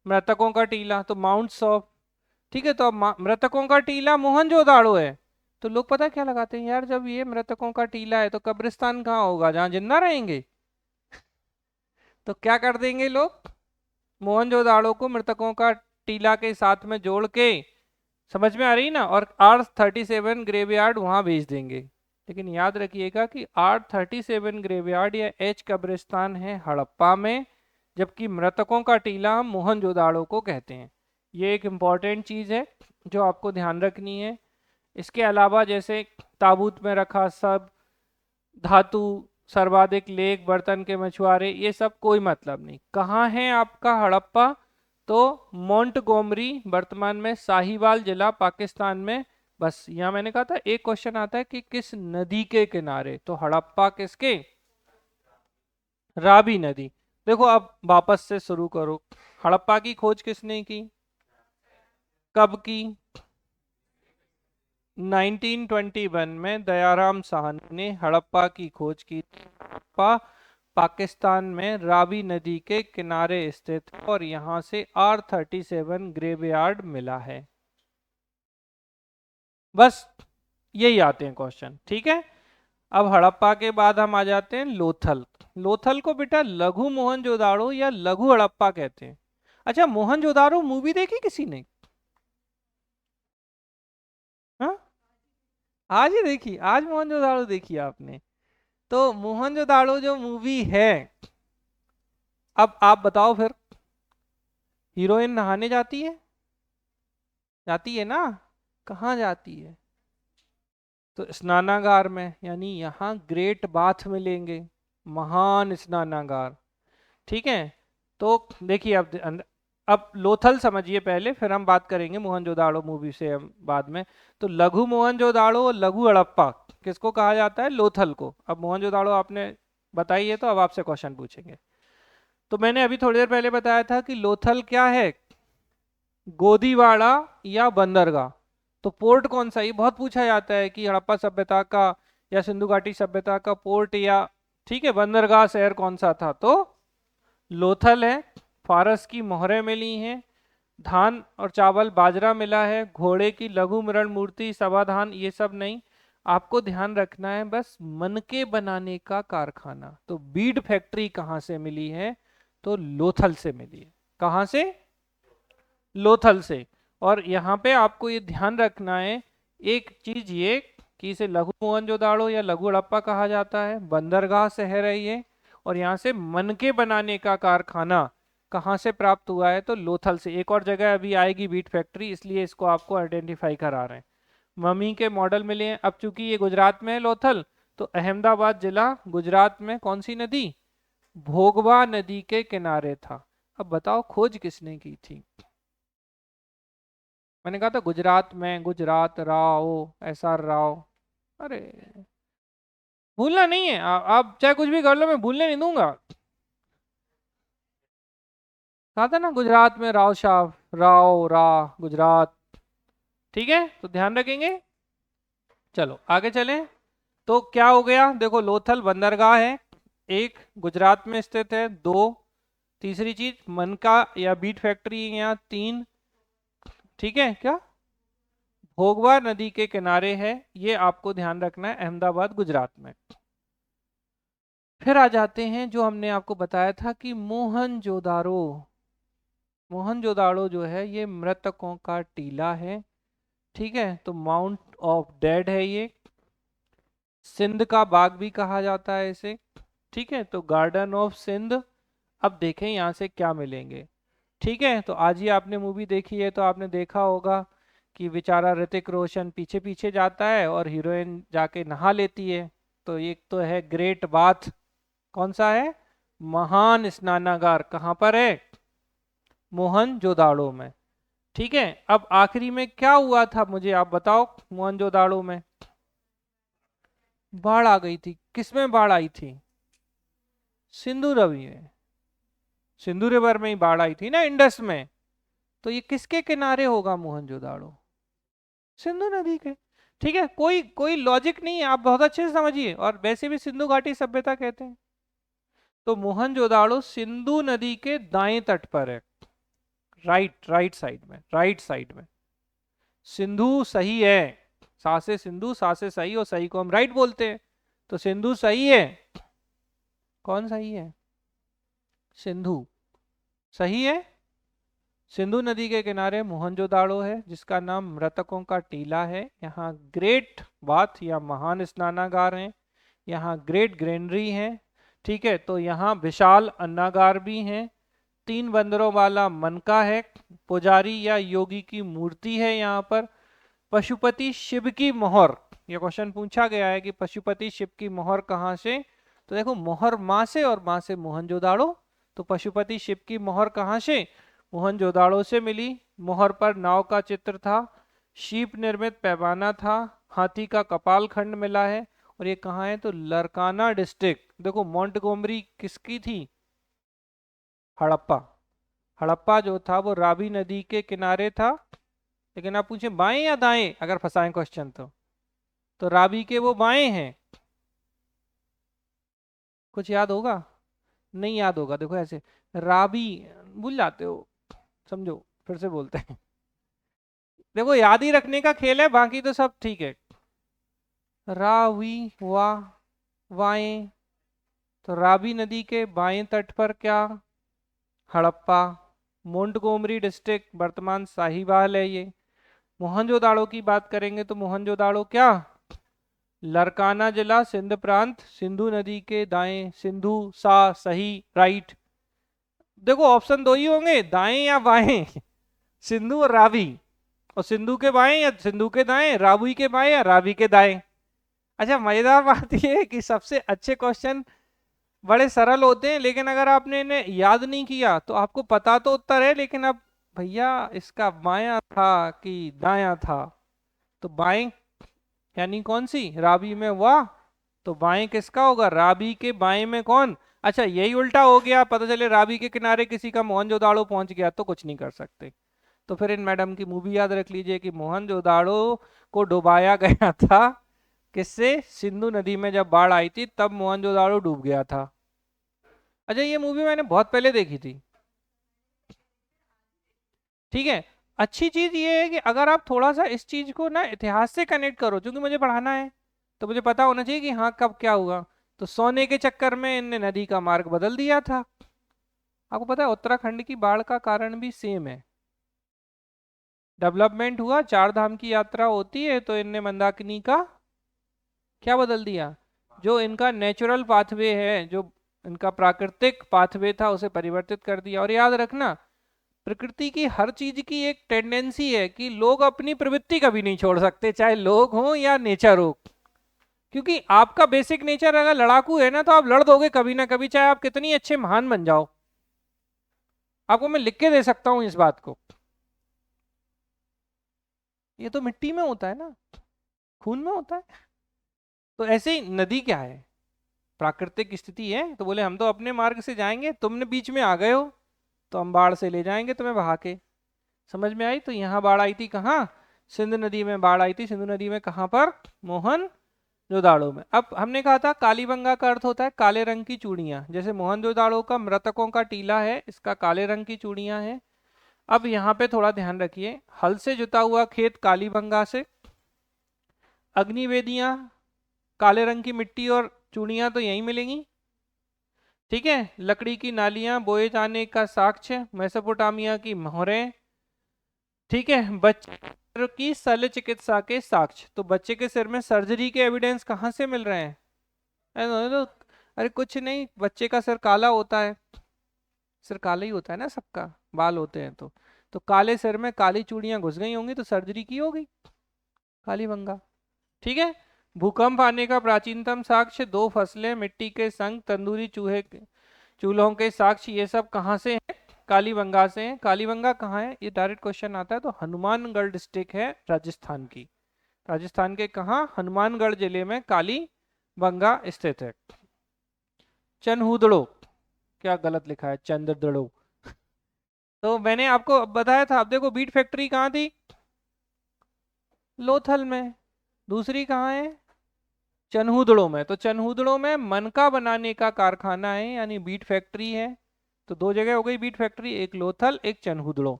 मृतकों का टीला। तो माउंट सॉफ, ठीक है। तो अब मृतकों का टीला मोहनजोदाड़ो है। तो लोग पता क्या लगाते हैं, यार जब ये मृतकों का टीला है तो कब्रिस्तान कहाँ होगा? जहां जिंदा रहेंगे। तो क्या कर देंगे लोग, मोहनजोदाड़ो को मृतकों का टीला के साथ में जोड़ के, समझ में आ रही ना, और R37 ग्रेवयार्ड वहां भेज देंगे। लेकिन याद रखिएगा कि R37 ग्रेवयार्ड या एच कब्रिस्तान है हड़प्पा में, जबकि मृतकों का टीला हम मोहनजोदाड़ो को कहते हैं। ये एक इम्पॉर्टेंट चीज है जो आपको ध्यान रखनी है। इसके अलावा जैसे ताबूत में रखा सब, धातु, सर्वाधिक लेख, बर्तन के मछुआरे, ये सब कोई मतलब नहीं। कहाँ है आपका हड़प्पा? तो मोंटगोमरी, वर्तमान में साहिवाल जिला, पाकिस्तान में। बस यहाँ मैंने कहा था एक क्वेश्चन आता है कि किस नदी के किनारे, तो हड़प्पा किसके? रावी नदी। देखो अब वापस से शुरू करो। हड़प्पा की खोज किसने की? कब की? 1921 में दयाराम साहनी ने हड़प्पा की खोज की। हड़प्पा पाकिस्तान में रावी नदी के किनारे स्थित है और यहाँ से R37 ग्रेवयार्ड मिला है। बस यही आते हैं क्वेश्चन। ठीक है। अब हड़प्पा के बाद हम आ जाते हैं लोथल। लोथल को बेटा लघु मोहनजोदाड़ो या लघु हड़प्पा कहते हैं। अच्छा, मोहनजोदाड़ो मूवी देखी किसी ने? हाँ, आज ही देखी? आज मोहनजोदाड़ो देखी आपने? तो मोहनजोदाड़ो जो मूवी है, अब आप बताओ फिर, हीरोइन नहाने जाती है? जाती है ना? कहाँ जाती है? तो स्नानागार में, यानी यहाँ ग्रेट बाथ मिलेंगे, महान स्नानागार। ठीक है। तो देखिए अब लोथल समझिए पहले, फिर हम बात करेंगे मोहनजोदाड़ो मूवी से हम बाद में। तो लघु मोहनजोदाड़ो और लघु हड़प्पा किसको कहा जाता है? लोथल को। अब मोहनजोदाड़ो आपने बताई है तो अब आपसे क्वेश्चन पूछेंगे। तो मैंने अभी थोड़ी देर पहले बताया था कि लोथल क्या है? गोदीवाड़ा या बंदरगाह। तो पोर्ट कौन सा? ये बहुत पूछा जाता है कि हड़प्पा सभ्यता का या सिंधु घाटी सभ्यता का पोर्ट या, ठीक है, बंदरगाह शहर कौन सा था? तो लोथल है। फारस की मोहरें मिली हैं, धान और चावल बाजरा मिला है, घोड़े की लघु मृण मूर्ति, सभाधान, ये सब नहीं। आपको ध्यान रखना है बस मनके बनाने का कारखाना। तो बीड फैक्ट्री कहाँ से मिली है? तो लोथल से मिली है। कहाँ से? लोथल से। और यहाँ पे आपको ये ध्यान रखना है एक चीज ये, कि इसे लघु मोहनजोदाड़ो या लघु हड़प्पा कहा जाता है, बंदरगाह शहर है ये। और यहाँ से मनके बनाने का कारखाना कहाँ से प्राप्त हुआ है? तो लोथल से। एक और जगह अभी आएगी बीट फैक्ट्री, इसलिए इसको आपको आइडेंटिफाई करा रहे हैं। मम्मी के मॉडल मिले हैं। अब चूंकि ये गुजरात में है लोथल, तो अहमदाबाद जिला गुजरात में कौन सी नदी? भोगवा नदी के किनारे था। अब बताओ खोज किसने की थी? मैंने कहा था गुजरात में, गुजरात राव, SR राव। अरे भूलना नहीं है, आप चाहे कुछ भी कर लो, मैं भूलने नहीं दूंगा। कहा था ना गुजरात में राव शाह, राव रा, गुजरात। ठीक है, तो ध्यान रखेंगे। चलो आगे चलें। तो क्या हो गया? देखो लोथल बंदरगाह है, एक गुजरात में स्थित है, दो। तीसरी चीज मनका या बीट फैक्ट्री यहाँ, तीन। ठीक है क्या? भोगवा नदी के किनारे है, ये आपको ध्यान रखना है, अहमदाबाद गुजरात में। फिर आ जाते हैं जो हमने आपको बताया था कि मोहनजोदाड़ो। मोहनजोदाड़ो जो है ये मृतकों का टीला है, ठीक है, तो माउंट ऑफ डेड है ये। सिंध का बाग भी कहा जाता है इसे, ठीक है, तो गार्डन ऑफ सिंध। अब देखें यहाँ से क्या मिलेंगे, ठीक है, तो आज ही आपने मूवी देखी है तो आपने देखा होगा कि बेचारा ऋतिक रोशन पीछे पीछे जाता है और हीरोइन जाके नहा लेती है। तो एक तो है ग्रेट बाथ, कौन सा है, महान स्नानागार, कहाँ पर है, मोहनजोदाड़ो में, ठीक है। अब आखिरी में क्या हुआ था मुझे आप बताओ, मोहनजोदाड़ो में बाढ़ आ गई थी, किसमें बाढ़ आई थी, सिंधु रवि में, सिंधु रिवर में ही बाढ़ आई थी ना, इंडस में। तो ये किसके किनारे होगा मोहनजोदाड़ो, सिंधु नदी के, ठीक है, कोई कोई लॉजिक नहीं है, आप बहुत अच्छे से समझिए, और वैसे भी सिंधु घाटी सभ्यता कहते हैं। तो मोहनजोदाड़ो सिंधु नदी के दाएं तट पर है, राइट राइट साइड में, राइट साइड में। सिंधु सही है, सा से सिंधु, सा से सही, और सही को हम राइट बोलते हैं, तो सिंधु सही है। कौन सही है, सिंधु सही है। सिंधु नदी के किनारे मोहनजोदाड़ो है, जिसका नाम मृतकों का टीला है। यहाँ ग्रेट बाथ या महान स्नानागार हैं, यहाँ ग्रेट ग्रेनरी है, ठीक है, तो यहाँ विशाल अन्नागार भी हैं, 3 बंदरों वाला मनका है, पुजारी या योगी की मूर्ति है यहाँ पर। पशुपति शिव की मोहर, ये क्वेश्चन पूछा गया है कि पशुपति शिव की मोहर कहाँ से, तो देखो मोहर माँ से और माँ से मोहनजोदाड़ो, तो पशुपति शिव की मोहर कहाँ से, मोहनजोदाड़ो से मिली। मोहर पर नाव का चित्र था, शीप निर्मित पैमाना था, हाथी का कपाल खंड मिला है, और ये कहाँ है, तो लरकाना डिस्ट्रिक्ट। देखो मोंटगोमरी किसकी थी, हड़प्पा, हड़प्पा जो था वो रावी नदी के किनारे था। लेकिन आप पूछे बाएं या दाएं, अगर फंसाएं क्वेश्चन तो रावी के वो बाएं हैं, कुछ याद होगा, नहीं याद होगा, देखो ऐसे रावी, भूल जाते हो, समझो फिर से बोलते हैं। देखो याद ही रखने का खेल है, बाकी तो सब ठीक है। रावी वा, वाएं, तो रावी नदी के बाएं तट पर क्या, हड़प्पा। मोंटगोमरी डिस्ट्रिक्ट वर्तमान साहिवाल है ये। मोहनजोदाड़ो की बात करेंगे तो मोहनजोदाड़ो क्या, लरकाना जिला सिंध प्रांत, सिंधु नदी के दाएं, सिंधु सा सही राइट। देखो ऑप्शन दो ही होंगे, दाएं या बाएं, सिंधु और रावी, और सिंधु के बाएं या सिंधु के दाएं, रावी के बाएं या रावी के दाएं। अच्छा मजेदार बात यह है कि सबसे अच्छे क्वेश्चन बड़े सरल होते हैं, लेकिन अगर आपने इन्हें याद नहीं किया तो आपको पता तो उत्तर है, लेकिन अब भैया इसका बायां था कि दायां था, तो बाएं यानी कौन सी, रावी में वाह, तो बाएं किसका होगा, रावी के बाएं में कौन। अच्छा यही उल्टा हो गया, पता चले रावी के किनारे किसी का मोहनजोदाड़ो पहुंच गया तो कुछ नहीं कर सकते। तो फिर इन मैडम की मूवी याद रख लीजिए कि मोहनजोदाड़ो को डुबाया गया था, किससे, सिंधु नदी में जब बाढ़ आई थी तब मोहनजोदाड़ो डूब गया था। अच्छा ये मूवी मैंने बहुत पहले देखी थी, ठीक है। अच्छी चीज ये है कि अगर आप थोड़ा सा इस चीज को ना इतिहास से कनेक्ट करो, क्योंकि मुझे पढ़ाना है तो मुझे पता होना चाहिए कि हाँ कब क्या हुआ। तो सोने के चक्कर में इनने नदी का मार्ग बदल दिया था। आपको पता है उत्तराखंड की बाढ़ का कारण भी सेम है, डेवलपमेंट हुआ, 4 धाम की यात्रा होती है, तो इनने मंदाकिनी का क्या बदल दिया, जो इनका नेचुरल पाथवे है, जो इनका प्राकृतिक पाथवे था उसे परिवर्तित कर दिया। और याद रखना प्रकृति की हर चीज की एक टेंडेंसी है कि लोग अपनी प्रवृत्ति कभी नहीं छोड़ सकते, चाहे लोग हों या नेचर हो, क्योंकि आपका बेसिक नेचर अगर लड़ाकू है ना तो आप लड़ दोगे कभी ना कभी, चाहे आप कितनी अच्छे महान बन जाओ। आपको मैं लिख के दे सकता हूं इस बात को, ये तो मिट्टी में होता है ना, खून में होता है। तो ऐसे ही नदी क्या है, प्राकृतिक स्थिति है, तो बोले हम तो अपने मार्ग से जाएंगे, तुमने बीच में आ गए हो तो हम बाढ़ से ले जाएंगे तुम्हें बहा के। समझ में आई, तो यहाँ बाढ़ आई थी कहाँ, सिंध नदी में बाढ़ आई थी, सिंधु नदी में कहाँ पर, मोहनजोदाड़ो में। अब हमने कहा था कालीबंगा का अर्थ होता है काले रंग की चूड़ियां, जैसे मोहनजोदाड़ो का मृतकों का टीला है, इसका काले रंग की चूड़ियां हैं। अब यहाँ पे थोड़ा ध्यान रखिए, हल से जुता हुआ खेत कालीबंगा से, अग्निवेदियां काले रंग की मिट्टी और चूड़ियां तो यहीं मिलेंगी, ठीक है। लकड़ी की नालियां बोए जाने का साक्ष्य मेसोपोटामिया की मोहरें, ठीक है। बच्चे की शल्य चिकित्सा के साक्ष्य, तो बच्चे के सिर में सर्जरी के एविडेंस कहाँ से मिल रहे हैं? अरे कुछ नहीं, बच्चे का सिर काला होता है, सिर काला ही होता है ना सबका, बाल होते हैं तो काले सिर में काली चूड़ियां घुस गई होंगी तो सर्जरी की होगी, कालीबंगा, ठीक है। भूकंप आने का प्राचीनतम साक्ष्य दो फसलें मिट्टी के संग तंदूरी चूल्हों के साक्ष्य, ये सब कहाँ से हैं? कालीबंगा से हैं। कालीबंगा कहाँ है? ये डायरेक्ट क्वेश्चन आता है, तो हनुमानगढ़ डिस्ट्रिक्ट है राजस्थान की। राजस्थान के कहाँ? हनुमानगढ़ जिले में कालीबंगा स्थित है। चनहूदड़ो, क्या गलत लिखा है, चंद्रदड़ो। तो मैंने आपको बताया था, अब देखो बीट फैक्ट्री कहाँ थी? लोथल में। दूसरी कहाँ है? चनहूदड़ो में। तो चनहूदड़ो में मनका बनाने का कारखाना है, यानी बीट फैक्ट्री है। तो दो जगह हो गई बीट फैक्ट्री, एक लोथल एक चनहूदड़ो,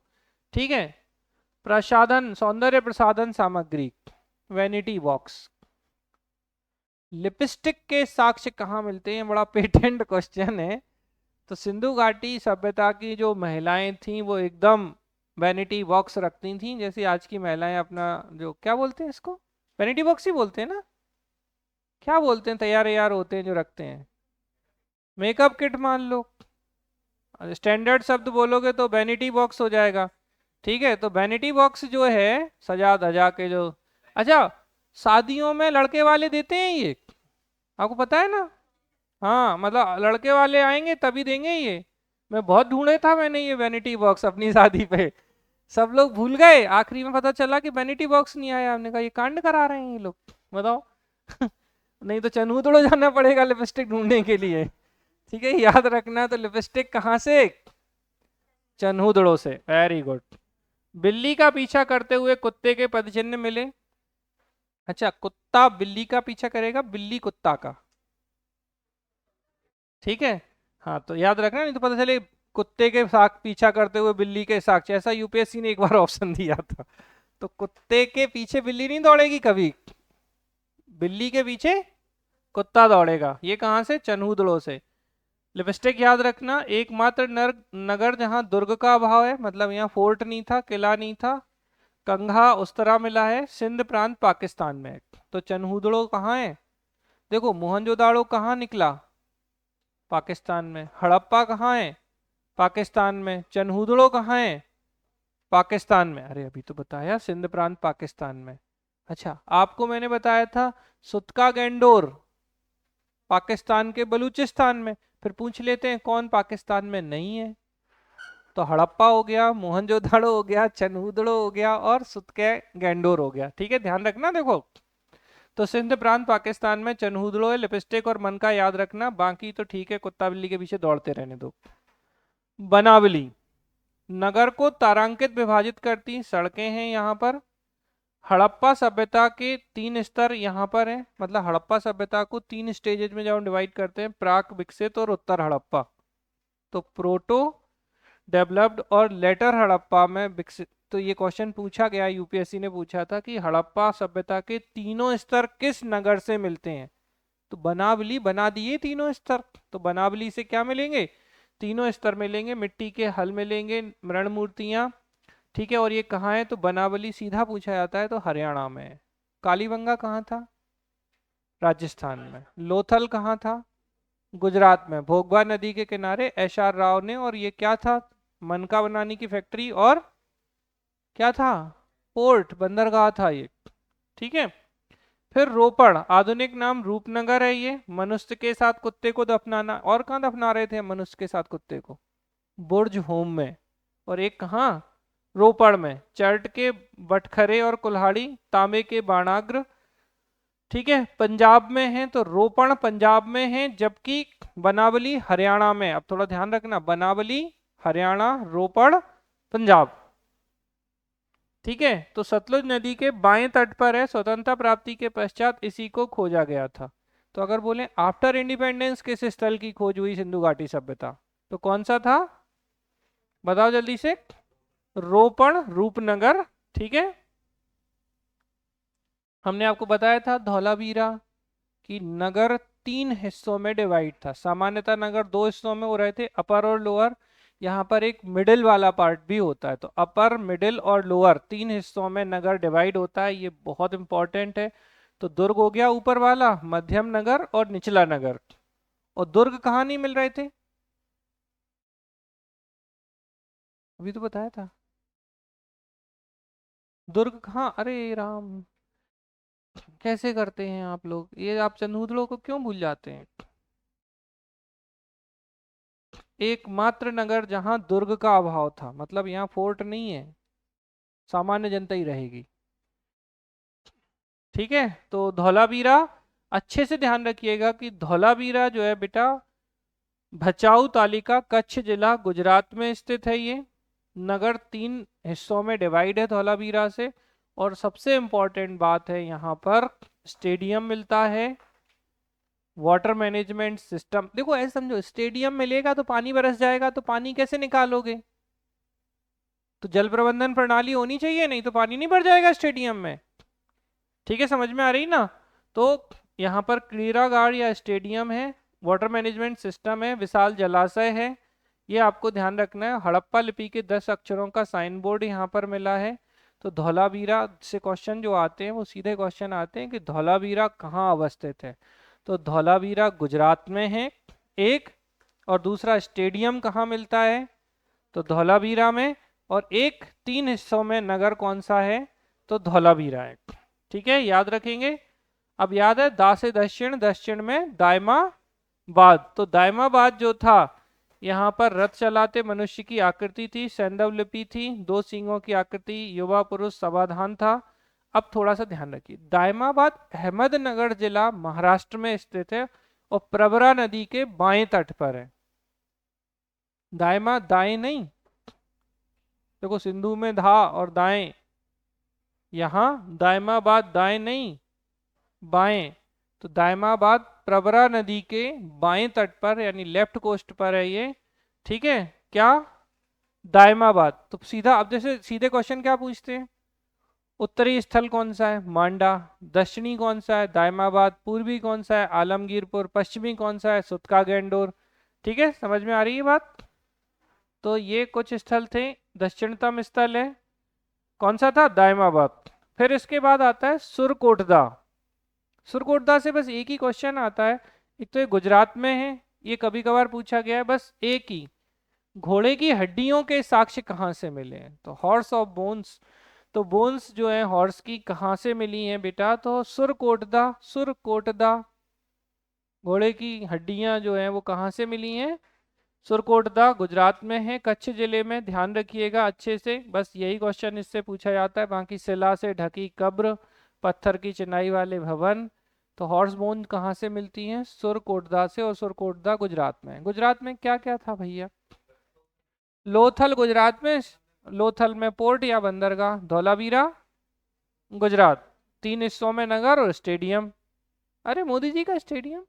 ठीक है। प्रसाधन, सौंदर्य प्रसाधन सामग्री, वैनिटी बॉक्स। लिपस्टिक के साक्ष्य कहाँ मिलते हैं? बड़ा पेटेंट क्वेश्चन है। तो सिंधु घाटी सभ्यता की जो महिलाएं थीं वो एकदम वैनिटी बॉक्स रखती थीं, जैसे आज की महिलाएं अपना जो क्या बोलते हैं इसको, वैनिटी बॉक्स ही बोलते हैं ना, क्या बोलते हैं, तैयार यार होते हैं जो रखते हैं, मेकअप किट मान लो। स्टैंडर्ड शब्द बोलोगे तो वैनिटी बॉक्स हो जाएगा, ठीक है। तो वैनिटी बॉक्स जो है सजा धजा के जो, अच्छा शादियों में लड़के वाले देते हैं ये, आपको पता है ना? हाँ मतलब लड़के वाले आएंगे तभी देंगे ये। मैं बहुत ढूंढे था मैंने ये वैनिटी बॉक्स अपनी शादी पे, सब लोग भूल गए, आखिरी में पता चला कि वैनिटी बॉक्स नहीं आया। हमने कहा ये कांड करा रहे हैं ये लोग, बताओ। नहीं तो चनहूदड़ो जाना पड़ेगा लिपस्टिक ढूंढने के लिए, ठीक है। याद रखना, तो लिपस्टिक कहाँ से? चनहूदड़ो से, वेरी गुड। बिल्ली का पीछा करते हुए कुत्ते के पदचिन्ह मिले। अच्छा, कुत्ता बिल्ली का पीछा करेगा, बिल्ली कुत्ता का, ठीक है। हाँ तो याद रखना, नहीं तो पता चले कुत्ते के साथ पीछा करते हुए बिल्ली के साक्ष्य, ऐसा यूपीएससी ने एक बार ऑप्शन दिया था। तो कुत्ते के पीछे बिल्ली नहीं दौड़ेगी कभी, बिल्ली के पीछे कुत्ता दौड़ेगा। ये कहाँ से? चनहूदड़ो से। लिपस्टिक याद रखना, एकमात्र नगर जहाँ दुर्ग का अभाव है, मतलब यहाँ फोर्ट नहीं था, किला नहीं था। कंघा उस्तरा मिला है, सिंध प्रांत पाकिस्तान में है। तो चनहूदड़ो कहाँ है? देखो मोहनजोदाड़ो कहाँ निकला? पाकिस्तान में। हड़प्पा कहाँ है? पाकिस्तान में। चनहूदड़ो कहाँ है? पाकिस्तान में। अरे अभी तो बताया, सिंध प्रांत पाकिस्तान में। अच्छा आपको मैंने बताया था सुतका गैंडोर पाकिस्तान के बलूचिस्तान में। फिर पूछ लेते हैं कौन पाकिस्तान में नहीं है? तो हड़प्पा हो गया, मोहनजोदाड़ो हो गया, चनहूदड़ो हो गया और सुतके गैंडोर हो गया, ठीक है। ध्यान रखना, देखो तो सिंध प्रांत पाकिस्तान में, चनहूदड़ो है, लिपस्टिक और मन का याद रखना, बाकी तो ठीक है, कुत्ता बिल्ली के पीछे दौड़ते रहने दो। बनावली, नगर को तारांकित विभाजित करती सड़कें हैं यहाँ पर। हड़प्पा सभ्यता के 3 स्तर यहाँ पर हैं, मतलब हड़प्पा सभ्यता को 3 स्टेजेज में जब हम डिवाइड करते हैं, प्राक विकसित और उत्तर हड़प्पा। तो प्रोटो, डेवलप्ड और लेटर हड़प्पा में विकसित। तो ये क्वेश्चन पूछा गया, यूपीएससी ने पूछा था कि हड़प्पा सभ्यता के तीनों स्तर किस नगर से मिलते हैं? तो बनावली बना दिए तीनों स्तर। तो बनावली से क्या मिलेंगे? तीनों स्तर मिलेंगे, मिट्टी के हल मिलेंगे, मृण मूर्तियां, ठीक है। और ये कहाँ है? तो बनावली सीधा पूछा जाता है तो हरियाणा में है। कालीबंगा कहाँ था? राजस्थान में। लोथल कहाँ था? गुजरात में, भोगवा नदी के किनारे एस आर राव ने। और ये क्या था? मनका बनाने की फैक्ट्री और क्या था? पोर्ट, बंदरगाह था ये, ठीक है। फिर रोपड़, आधुनिक नाम रूपनगर है ये। मनुष्य के साथ कुत्ते को दफनाना, और कहाँ दफना रहे थे मनुष्य के साथ कुत्ते को? बुर्ज होम में। और एक कहाँ? रोपड़ में। चर्ट के बटखरे और कुल्हाड़ी, तांबे के बाणाग्र, ठीक है, पंजाब में है। तो रोपड़ पंजाब में है, जबकि बनावली हरियाणा में। अब थोड़ा ध्यान रखना, बनावली हरियाणा, रोपड़ पंजाब, ठीक है। तो सतलुज नदी के बाएं तट पर है, स्वतंत्रता प्राप्ति के पश्चात इसी को खोजा गया था। तो अगर बोले आफ्टर इंडिपेंडेंस किस स्थल की खोज हुई सिंधु घाटी सभ्यता, तो कौन सा था? बताओ जल्दी से। रोपण, रूपनगर। ठीक है, हमने आपको बताया था धौलावीरा कि नगर 3 हिस्सों में डिवाइड था। सामान्यतः नगर 2 हिस्सों में हो रहे थे, अपर और लोअर। यहाँ पर एक मिडिल वाला पार्ट भी होता है, तो अपर, मिडिल और लोअर 3 हिस्सों में नगर डिवाइड होता है। ये बहुत इंपॉर्टेंट है। तो दुर्ग हो गया ऊपर वाला, मध्यम नगर और निचला नगर। और दुर्ग कहाँ नहीं मिल रहे थे, अभी तो बताया था। दुर्ग कहाँ, अरे राम, कैसे करते हैं आप लोग ये, आप चंदूदड़ों को क्यों भूल जाते हैं। एकमात्र नगर जहां दुर्ग का अभाव था, मतलब यहाँ फोर्ट नहीं है, सामान्य जनता ही रहेगी। ठीक है, तो धौलावीरा, अच्छे से ध्यान रखिएगा कि धौलावीरा जो है बेटा, भचाऊ तालिका, कच्छ जिला, गुजरात में स्थित है। ये नगर 3 हिस्सों में डिवाइड है धौलावीरा से। और सबसे इंपॉर्टेंट बात है, यहाँ पर स्टेडियम मिलता है, वाटर मैनेजमेंट सिस्टम। देखो ऐसे समझो, स्टेडियम मिलेगा तो पानी बरस जाएगा, तो पानी कैसे निकालोगे, तो जल प्रबंधन प्रणाली होनी चाहिए, नहीं तो पानी नहीं भर जाएगा स्टेडियम में। ठीक है, समझ में आ रही ना। तो यहाँ पर क्रीड़ागार या स्टेडियम है, वाटर मैनेजमेंट सिस्टम है, विशाल जलाशय है। ये आपको ध्यान रखना है। हड़प्पा लिपि के 10 अक्षरों का साइन बोर्ड यहाँ पर मिला है। तो धौलावीरा से क्वेश्चन जो आते हैं वो सीधे क्वेश्चन आते हैं कि धौलावीरा कहाँ अवस्थित है। तो धौलावीरा गुजरात में है एक, और दूसरा स्टेडियम कहाँ मिलता है, तो धौलावीरा में। और एक 3 हिस्सों में नगर कौन सा है, तो धौलावीरा है। ठीक है, याद रखेंगे। अब याद है, दा से दक्षिण, दक्षिण में दायमाबाद। तो दायमाबाद जो था, यहाँ पर रथ चलाते मनुष्य की आकृति थी, सैंधव लिपि थी, 2 सींगों की आकृति, युवा पुरुष समाधान था। अब थोड़ा सा ध्यान रखिए, दायमाबाद अहमदनगर जिला महाराष्ट्र में स्थित है और प्रवरा नदी के बाएं तट पर है। दायमा दाएं नहीं, देखो सिंधु में धा और दाएं, यहाँ दायमाबाद दाएं नहीं, बाएं। तो दायमाबाद प्रवरा नदी के बाएं तट पर, यानी लेफ्ट कोस्ट पर है ये। ठीक है, क्या, दायमाबाद। तो सीधा, अब जैसे सीधे क्वेश्चन क्या पूछते हैं, उत्तरी स्थल कौन सा है, मांडा। दक्षिणी कौन सा है, दायमाबाद। पूर्वी कौन सा है, आलमगीरपुर। पश्चिमी कौन सा है, सुतका गैंडोर। ठीक है, समझ में आ रही है बात। तो ये कुछ स्थल थे। दक्षिणतम स्थल है कौन सा था, दायमाबाद। फिर इसके बाद आता है सुरकोटदा। सुरकोटदा से बस एक ही क्वेश्चन आता है। एक तो ये गुजरात में है, ये कभी कभार पूछा गया है, बस एक ही, घोड़े की हड्डियों के साक्ष्य कहाँ से मिले हैं, तो हॉर्स ऑफ बोन्स। तो बोन्स जो है हॉर्स की कहाँ से मिली हैं बेटा, तो सुरकोटदा। सुरकोटदा, घोड़े की हड्डियां जो हैं वो कहाँ से मिली हैं, सुरकोटदा, गुजरात में है, कच्छ जिले में। ध्यान रखिएगा अच्छे से, बस यही क्वेश्चन इससे पूछा जाता है। बाकी शिला से ढकी कब्र, पत्थर की चिनाई वाले भवन। तो हॉर्स बोन कहाँ से मिलती हैं, सुरकोटदा से। और सुरकोटदा गुजरात में है। गुजरात में क्या क्या था भैया, लोथल गुजरात में, लोथल में पोर्ट या बंदरगाह। धौलावीरा गुजरात, 3 हिस्सों में नगर और स्टेडियम। अरे मोदी जी का स्टेडियम,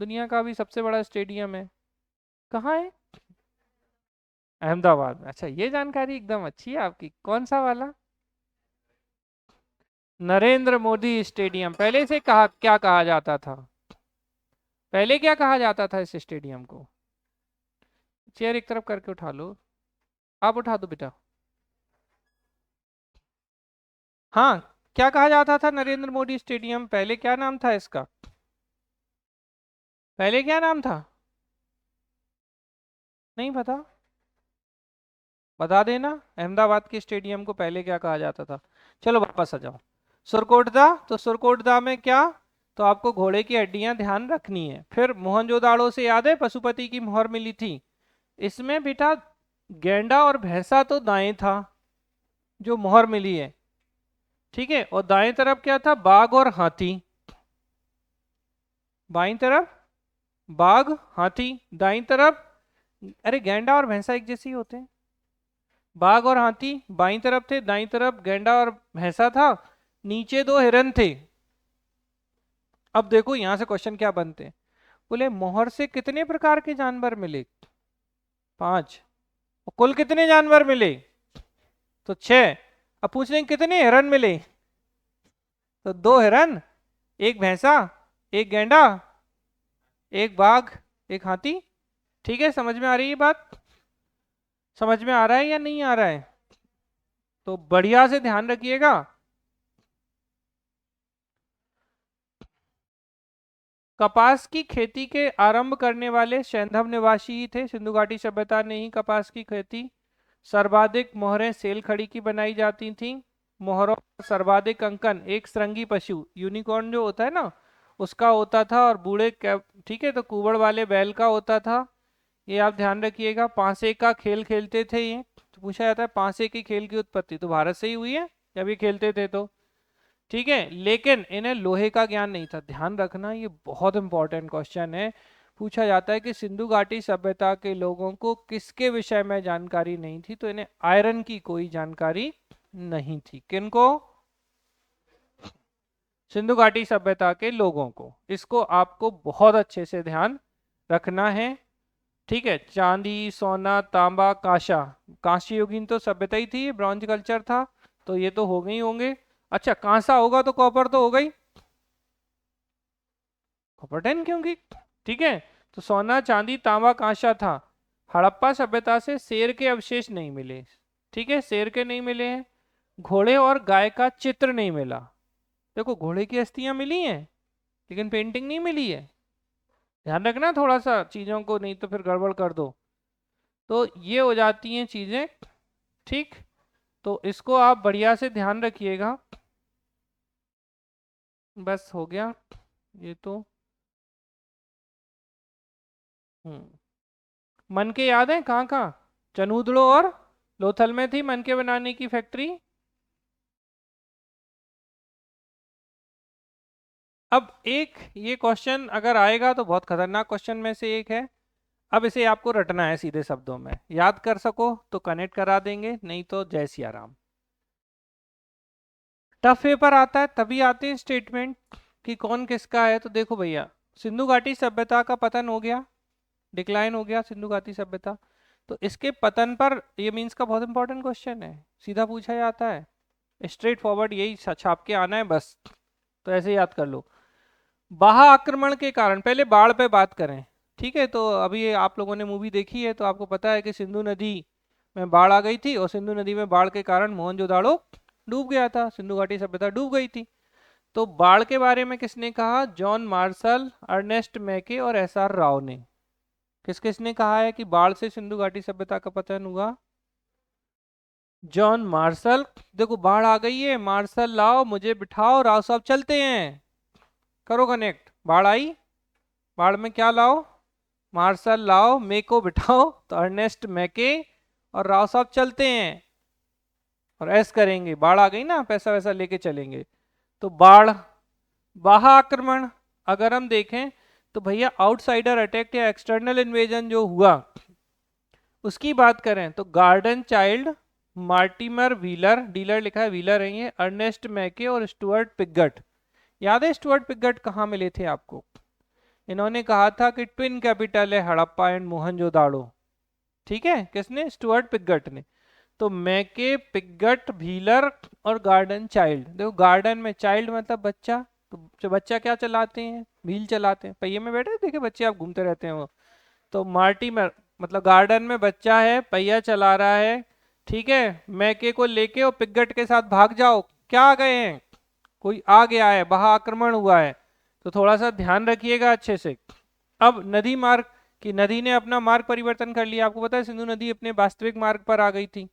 दुनिया का भी सबसे बड़ा स्टेडियम है, कहाँ है, अहमदाबाद में। अच्छा, ये जानकारी एकदम अच्छी है आपकी। कौन सा वाला, नरेंद्र मोदी स्टेडियम। पहले से कहा, क्या कहा जाता था, पहले क्या कहा जाता था इस स्टेडियम को, चेयर एक तरफ करके उठा लो, आप उठा दो बेटा। हाँ, क्या कहा जाता था नरेंद्र मोदी स्टेडियम, पहले क्या नाम था इसका, पहले क्या नाम था, नहीं पता, बता देना। अहमदाबाद के स्टेडियम को पहले क्या कहा जाता था। चलो वापस आ जाओ, सुरकोटदा। तो सुरकोटदा में क्या, तो आपको घोड़े की हड्डियां ध्यान रखनी है। फिर मोहनजोदाड़ो से याद है पशुपति की मोहर मिली थी, इसमें बेटा गैंडा और भैंसा तो दाएं था जो मोहर मिली है। ठीक है, और दाएं तरफ क्या था, बाघ और हाथी। बाईं तरफ बाघ हाथी, दाईं तरफ, अरे गैंडा और भैंसा एक जैसे ही होते हैं। बाघ और हाथी बाईं तरफ थे, दाईं तरफ गैंडा और भैंसा था, नीचे 2 हिरन थे। अब देखो यहां से क्वेश्चन क्या बनते हैं, बोले मोहर से कितने प्रकार के जानवर मिले, 5। और कुल कितने जानवर मिले, तो 6। अब पूछ रहे हैं कितने हिरन मिले, तो 2 हिरन, 1 भैंसा, 1 गैंडा, 1 बाघ, 1 हाथी। ठीक है, समझ में आ रही है बात? समझ में आ रहा है या नहीं आ रहा है? तो बढ़िया से ध्यान रखिएगा। कपास की खेती के आरंभ करने वाले सैंधव निवासी ही थे। सिंधु घाटी सभ्यता ने ही कपास की खेती। सर्वाधिक मोहरें सेल खड़ी की बनाई जाती थीं। मोहरों का सर्वाधिक अंकन एक श्रृंगी पशु यूनिकॉर्न जो होता है ना, उसका होता था, और बूढ़े ठीक है, तो कुबड़ वाले बैल का होता था। ये आप ध्यान रखिएगा। पांसे का खेल खेलते थे ये। तो पूछा जाता है पांसे के खेल की उत्पत्ति तो भारत से ही हुई है, जब ये खेलते थे तो। ठीक है, लेकिन इन्हें लोहे का ज्ञान नहीं था। ध्यान रखना, ये बहुत इंपॉर्टेंट क्वेश्चन है। पूछा जाता है कि सिंधु घाटी सभ्यता के लोगों को किसके विषय में जानकारी नहीं थी, तो इन्हें आयरन की कोई जानकारी नहीं थी। किनको? सिंधु घाटी सभ्यता के लोगों को। इसको आपको बहुत अच्छे से ध्यान रखना है। ठीक है, चांदी, सोना, तांबा, कांसा। कांस्य युगीन तो सभ्यता ही थी, ब्रॉन्ज कल्चर था, तो ये तो हो गई होंगे। अच्छा, कांसा होगा तो कॉपर तो हो गई, कॉपर 10 क्योंकि। ठीक है, तो सोना, चांदी, तांबा, कांसा था। हड़प्पा सभ्यता से शेर के अवशेष नहीं मिले। ठीक है, शेर के नहीं मिले हैं। घोड़े और गाय का चित्र नहीं मिला। देखो, घोड़े की अस्थियां मिली हैं, लेकिन पेंटिंग नहीं मिली है। ध्यान रखना थोड़ा सा चीजों को, नहीं तो फिर गड़बड़ कर दो। तो ये हो जाती हैं चीजें। ठीक, तो इसको आप बढ़िया से ध्यान रखिएगा। बस हो गया ये तो। मन के याद है कहाँ कहाँ? चनूदड़ो और लोथल में थी मन के बनाने की फैक्ट्री। अब एक ये क्वेश्चन अगर आएगा तो बहुत खतरनाक क्वेश्चन में से एक है। अब इसे आपको रटना है सीधे शब्दों में। याद कर सको तो कनेक्ट करा देंगे, नहीं तो जय सिया राम। टफ पेपर आता है तभी आते हैं स्टेटमेंट कि कौन किसका है। तो देखो भैया, सिंधु घाटी सभ्यता का पतन हो गया, डिक्लाइन हो गया सिंधु घाटी सभ्यता। तो इसके पतन पर ये मीन्स का बहुत इंपॉर्टेंट क्वेश्चन है, सीधा पूछा जाता है, स्ट्रेट फॉरवर्ड यही छाप के आना है बस। तो ऐसे याद कर लो। बाहा आक्रमण के कारण, पहले बाढ़ पे बात करें। ठीक है, तो अभी आप लोगों ने मूवी देखी है तो आपको पता है कि सिंधु नदी में बाढ़ आ गई थी, और सिंधु नदी में बाढ़ के कारण मोहनजोदाड़ो डूब गया था, सिंधु घाटी सभ्यता डूब गई थी। तो बाढ़ के बारे में किसने कहा? जॉन मार्शल, अर्नेस्ट मैके और एसआर राव ने। किस किसने कहा है कि बाढ़ से सिंधु घाटी सभ्यता का पतन हुआ? John Marshall. देखो, बाढ़ आ गई है, मार्शल लाओ, मुझे बिठाओ, राव साहब चलते हैं। करो कनेक्ट। बाढ़ आई, बाढ़ में क्या लाओ? मार्शल लाओ, मेको बिठाओ, तो अर्नेस्ट मैके और राव साहब चलते हैं और ऐस करेंगे। बाढ़ आ गई ना, पैसा वैसा लेके चलेंगे। तो बाढ़, बाहा आक्रमण अगर हम देखें तो भैया आउटसाइडर अटैक या एक्सटर्नल इन्वेजन जो हुआ उसकी बात करें तो garden child, Mortimer wheeler, dealer लिखा है व्हीलर है ये, अर्नेस्ट मैके और स्टुअर्ट पिगट। याद है स्टुअर्ट पिगट कहाँ मिले थे आपको? इन्होंने कहा था कि ट्विन कैपिटल है हड़प्पा एंड मोहनजोदाड़ो। ठीक है, किसने? स्टुअर्ट पिगट ने। तो मैके, पिगट, व्हीलर और गार्डन चाइल्ड। देखो, गार्डन में चाइल्ड मतलब बच्चा, तो जो बच्चा क्या चलाते हैं? व्हील चलाते हैं, पहिए में बैठे देखे बच्चे आप घूमते रहते हैं वो। तो मार्टी में मतलब गार्डन में बच्चा है, पहिया चला रहा है। ठीक है, मैके को लेके और पिगट के साथ भाग जाओ। क्या आ गए हैं? कोई आ गया है, वहां आक्रमण हुआ है। तो थोड़ा सा ध्यान रखिएगा अच्छे से। अब नदी मार्ग की, नदी ने अपना मार्ग परिवर्तन कर लिया। आपको पता है सिंधु नदी अपने वास्तविक मार्ग पर आ गई थी।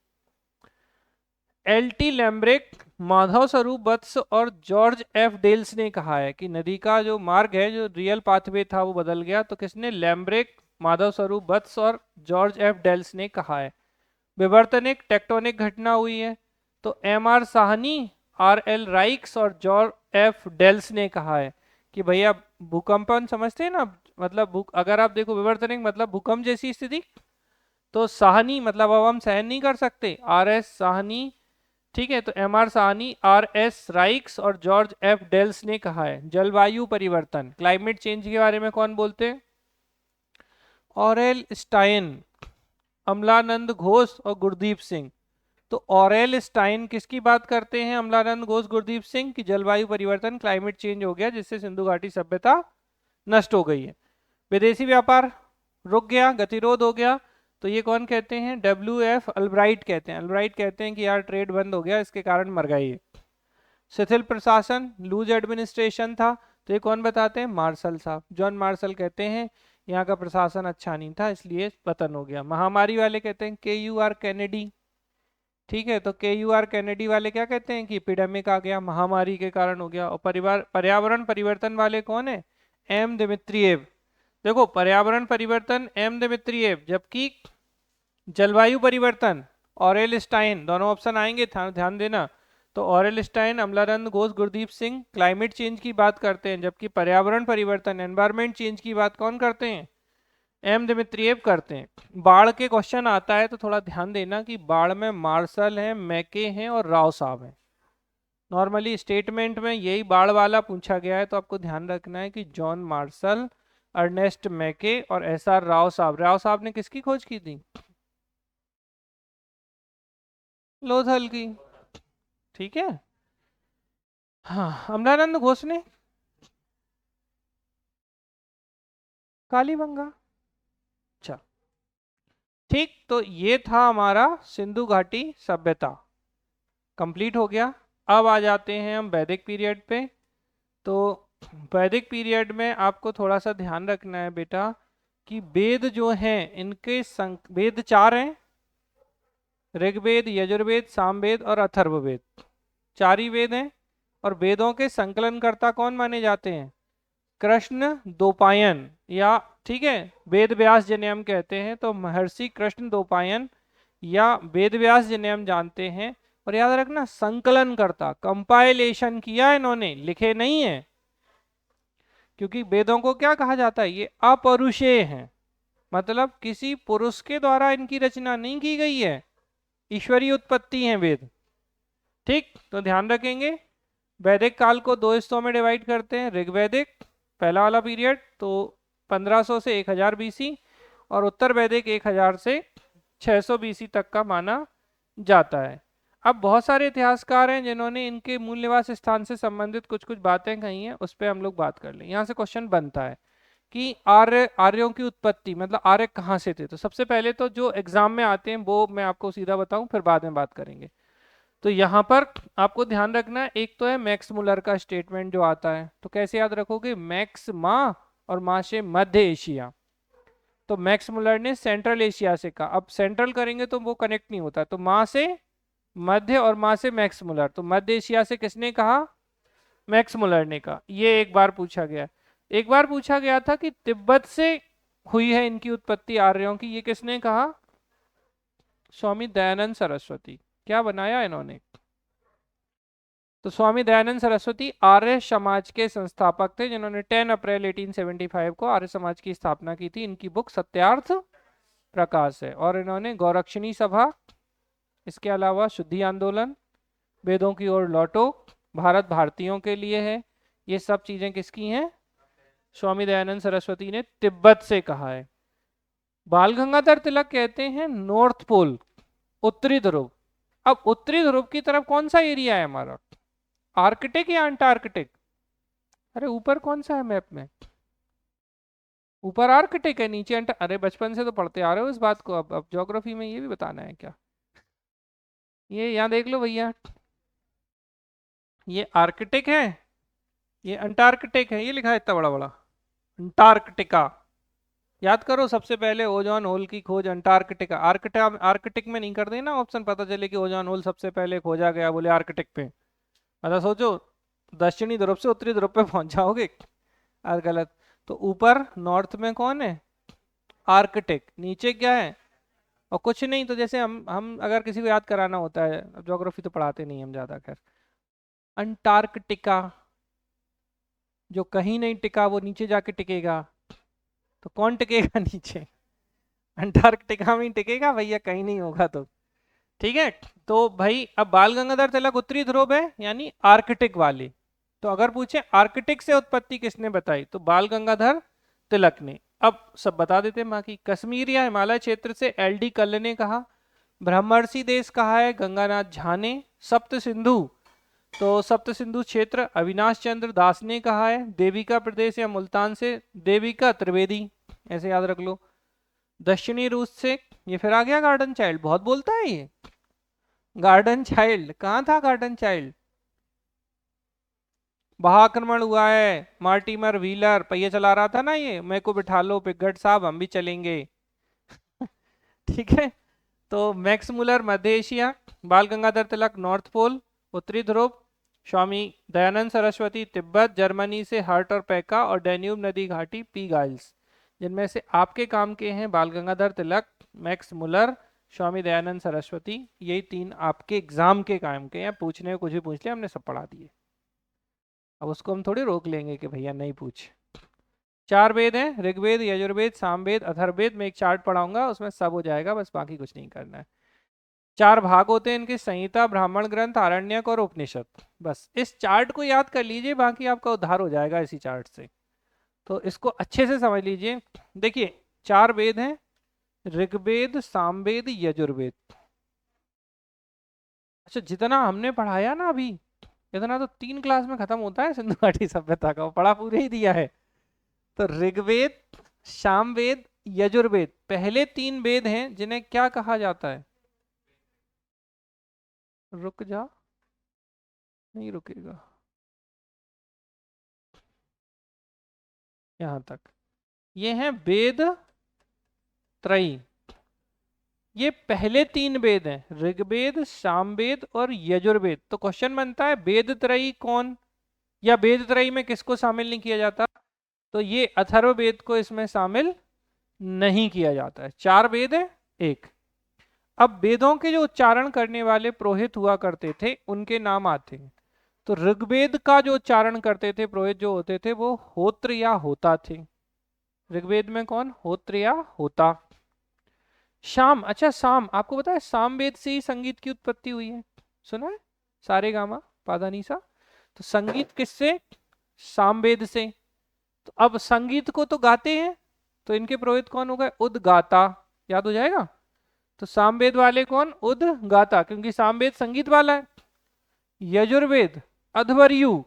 एल टी लैम्ब्रेक, माधव स्वरूप वत्स और जॉर्ज एफ डेल्स ने कहा है कि नदी का जो मार्ग है, जो रियल पाथवे था वो बदल गया। तो किसने? लैम्ब्रेक, माधव स्वरूप वत्स और जॉर्ज एफ डेल्स ने कहा है। विवर्तन एक टेक्टोनिक घटना हुई है। तो M R Sahni, R L Raikes और जॉर्ज एफ डेल्स ने कहा है कि भैया भूकंपन समझते हैं ना, मतलब अगर आप देखो विवर्तनिक मतलब भूकंप जैसी स्थिति, तो साहनी मतलब अब हम सहन नहीं कर सकते, आर एस साहनी। ठीक है, तो M R Sahni, R S Raikes और जॉर्ज एफ डेल्स ने कहा है। जलवायु परिवर्तन, क्लाइमेट चेंज के बारे में कौन बोलते हैं? ऑरेल स्टाइन, अमलानंद घोष और गुरदीप सिंह। तो ऑरेल स्टाइन किसकी बात करते हैं अमलानंद घोष गुरदीप सिंह की जलवायु परिवर्तन क्लाइमेट चेंज हो गया जिससे सिंधु घाटी सभ्यता नष्ट हो गई है। विदेशी व्यापार रुक गया, गतिरोध हो गया, तो ये कौन कहते हैं, WF अल्ब्राइट कहते हैं। अल्ब्राइट कहते हैं कि यार ट्रेड बंद हो गया, इसके कारण मर गई है। शिथिल प्रशासन, लूज एडमिनिस्ट्रेशन था, तो ये कौन बताते हैं, मार्शल साहब, जॉन मार्शल कहते हैं यहाँ का प्रशासन अच्छा नहीं था इसलिए पतन हो गया। महामारी वाले कहते हैं KUR कैनेडी, ठीक है, तो KUR कैनेडी वाले क्या कहते हैं कि एपिडेमिक आ गया, महामारी के कारण हो गया। और पर्यावरण परिवर्तन वाले कौन है, M दिमित्रिएव। देखो पर्यावरण परिवर्तन M दिमित्रिएव, जबकि जलवायु परिवर्तन ऑरेल स्टाइन, दोनों ऑप्शन आएंगे, ध्यान देना। तो Aurel Stein, Amalananda Ghosh, Gurdeep Singh climate change की बात करते हैं, जबकि पर्यावरण परिवर्तन एनवायरमेंट चेंज की बात कौन करते हैं, M दिमित्रिएव करते हैं। बाढ़ के क्वेश्चन आता है तो थोड़ा ध्यान देना कि बाढ़ में मार्शल हैं, मैके हैं और राव साहब हैं। नॉर्मली स्टेटमेंट में यही बाढ़ वाला पूछा गया है, तो आपको ध्यान रखना है कि जॉन मार्शल, अर्नेस्ट मैके और SR राव साहब। राव साहब ने किसकी खोज की थी, लोथल की, ठीक है। हाँ, अमलानंद घोष ने कालीबंगा। अच्छा, ठीक, तो ये था हमारा सिंधु घाटी सभ्यता, कंप्लीट हो गया। अब आ जाते हैं हम वैदिक पीरियड पे। तो वैदिक पीरियड में आपको थोड़ा सा ध्यान रखना है बेटा कि वेद जो हैं इनके वेद 4 हैं, ऋग्वेद, यजुर्वेद, सामवेद और अथर्ववेद, 4 ही वेद हैं। और वेदों के संकलनकर्ता कौन माने जाते हैं, कृष्ण द्वैपायन, या ठीक है वेद व्यास जिन्हें हम कहते हैं, तो महर्षि कृष्ण द्वैपायन या वेद व्यास जिन्हें हम जानते हैं। और याद रखना संकलनकर्ता, कंपाइलेशन किया इन्होंने, लिखे नहीं है, क्योंकि वेदों को क्या कहा जाता है, ये अपरुषेय हैं, मतलब किसी पुरुष के द्वारा इनकी रचना नहीं की गई है, ईश्वरीय उत्पत्ति है वेद, ठीक। तो ध्यान रखेंगे वैदिक काल को 2 हिस्सों में डिवाइड करते हैं, ऋग्वैदिक पहला वाला पीरियड तो 1500 से 1000 BC, और उत्तर वैदिक 1000 से 600 BC तक का माना जाता है। अब बहुत सारे इतिहासकार हैं जिन्होंने इनके मूल निवास स्थान से संबंधित कुछ कुछ बातें कही हैं, उस पर हम लोग बात कर लें। यहाँ से क्वेश्चन बनता है कि आर्यों की उत्पत्ति, मतलब आर्य कहाँ से थे। तो सबसे पहले तो जो एग्जाम में आते हैं वो मैं आपको सीधा बताऊं, फिर बाद में बात करेंगे। तो यहाँ पर आपको ध्यान रखना है, एक तो है मैक्स मुलर का स्टेटमेंट जो आता है, तो कैसे याद रखोगे, मैक्स माँ और माँ से मध्य एशिया। तो मैक्स मुलर ने सेंट्रल एशिया से कहा, अब सेंट्रल करेंगे तो वो कनेक्ट नहीं होता, तो माँ से मध्य और माँ से मैक्स मुलर, तो मध्य एशिया से किसने कहा, मैक्स मुलर ने कहा। ये एक बार पूछा गया। एक बार पूछा गया था कि तिब्बत से हुई है इनकी उत्पत्ति आर्यों की, ये किसने कहा, स्वामी दयानंद सरस्वती। क्या बनाया इन्होंने, तो स्वामी दयानंद सरस्वती आर्य समाज के संस्थापक थे, जिन्होंने 10 अप्रैल 1875 को आर्य समाज की स्थापना की थी। इनकी बुक सत्यार्थ प्रकाश है। और इन्होंने गौरक्षणी सभा, इसके अलावा शुद्धि आंदोलन, वेदों की ओर लौटो, भारत भारतीयों के लिए है, ये सब चीजें किसकी हैं, स्वामी दयानंद सरस्वती ने तिब्बत से कहा है। बाल गंगाधर तिलक कहते हैं नॉर्थ पोल, उत्तरी ध्रुव। अब उत्तरी ध्रुव की तरफ कौन सा एरिया है हमारा, आर्कटिक या अंटार्कटिक, अरे ऊपर कौन सा है मैप में, ऊपर आर्कटिक है, नीचे अरे बचपन से तो पढ़ते आ रहे हो इस बात को, अब ज्योग्राफी में ये भी बताना है क्या, ये यहाँ देख लो भैया, ये आर्कटिक है, ये अंटार्कटिक है, ये लिखा है इतना बड़ा बड़ा अंटार्कटिका। याद करो सबसे पहले ओजोन होल की खोज अंटार्कटिका, आर्कटिक में नहीं कर देना ऑप्शन, पता चले कि ओजोन होल सबसे पहले खोजा गया, बोले आर्कटिक पे, मतलब सोचो दक्षिणी ध्रुव से उत्तरी ध्रुव पे पहुंच जाओगे, और गलत। तो ऊपर नॉर्थ में कौन है, आर्कटिक, नीचे क्या है, और कुछ नहीं। तो जैसे हम अगर किसी को याद कराना होता है, ज्योग्राफी तो पढ़ाते नहीं हम ज्यादा, खैर अंटार्कटिका, जो कहीं नहीं टिका वो नीचे जाके टिकेगा, तो कौन टिकेगा नीचे, अंटार्कटिका में ही टिकेगा भैया, कहीं नहीं होगा तो, ठीक है। तो भाई अब बाल गंगाधर तिलक उत्तरी ध्रुव है, यानी आर्कटिक वाले। तो अगर पूछे आर्कटिक से उत्पत्ति किसने बताई, तो बाल गंगाधर तिलक ने। अब सब बता देते हैं बाकी। कश्मीर या हिमालय क्षेत्र से LD कल्ल ने कहा, ब्रह्मर्षि देश कहाँ है? गंगानाथ झा ने। सप्त सिंधु, तो सप्त सिंधु क्षेत्र अविनाश चंद्र दास ने कहा है। देविका प्रदेश या मुल्तान से देविका त्रिवेदी, ऐसे याद रख लो। दक्षिणी रूस से, ये फिर आ गया गार्डन चाइल्ड, बहुत बोलता है ये। गार्डन चाइल्ड कहाँ था? गार्डन चाइल्ड महाआक्रमण हुआ है, मार्टिमर व्हीलर पहिए चला रहा था ना, ये मेरे को बिठा लो पिगट साहब, हम भी चलेंगे। ठीक है, तो मैक्स मुलर मध्य एशिया, बाल गंगाधर तिलक नॉर्थ पोल उत्तरी ध्रुव, स्वामी दयानंद सरस्वती तिब्बत, जर्मनी से हर्ट और पैका, और डैन्यूब नदी घाटी पी गाइल्स। जिनमें से आपके काम के हैं बाल गंगाधर तिलक, मैक्स मुलर, स्वामी दयानंद सरस्वती, यही तीन आपके एग्जाम के काम के हैं। पूछने में कुछ भी पूछ लिया, हमने सब पढ़ा दिए। अब उसको हम थोड़ी रोक लेंगे कि भैया नहीं पूछ। 4 वेद हैं, ऋग्वेद, यजुर्वेद, सामवेद, अथर्ववेद। मैं एक चार्ट पढ़ाऊंगा, उसमें सब हो जाएगा, बस बाकी कुछ नहीं करना है। 4 भाग होते हैं इनके, संहिता, ब्राह्मण ग्रंथ, आरण्यक और उपनिषद। बस इस चार्ट को याद कर लीजिए, बाकी आपका उद्धार हो जाएगा इसी चार्ट से। तो इसको अच्छे से समझ लीजिए। देखिए 4 वेद हैं, ऋग्वेद, सामवेद, यजुर्वेद। अच्छा, जितना हमने पढ़ाया ना अभी, इतना तो 3 क्लास में खत्म होता है सिंधु घाटी सभ्यता का, पढ़ा पूरे ही दिया है। तो ऋग्वेद, सामवेद, यजुर्वेद, पहले 3 वेद हैं जिन्हें क्या कहा जाता है? रुक जा, नहीं रुकेगा, यहां तक। ये हैं वेद त्रयी, ये पहले 3 वेद हैं, ऋग्वेद, सामवेद और यजुर्वेद। तो क्वेश्चन बनता है वेद त्रयी कौन, या वेद त्रयी में किसको शामिल नहीं किया जाता? तो ये अथर्ववेद को इसमें शामिल नहीं किया जाता है। 4 वेद है एक। अब वेदों के जो उच्चारण करने वाले पुरोहित हुआ करते थे उनके नाम आते हैं। तो ऋग्वेद का जो उच्चारण करते थे पुरोहित जो होते थे वो होत्र या होता थे। ऋग्वेद में कौन? होत्र या होता। शाम, अच्छा शाम, आपको पता है सामवेद से ही संगीत की उत्पत्ति हुई है, सुना है? सारे गामा पादा नीसा। तो संगीत किससे? सामवेद से। तो अब संगीत को तो गाते हैं, तो इनके पुरोहित कौन हो गए? उद्गाता, याद हो जाएगा। तो सामवेद वाले कौन? उद्गाता, क्योंकि सामवेद संगीत वाला है। यजुर्वेद अध्वर्यु,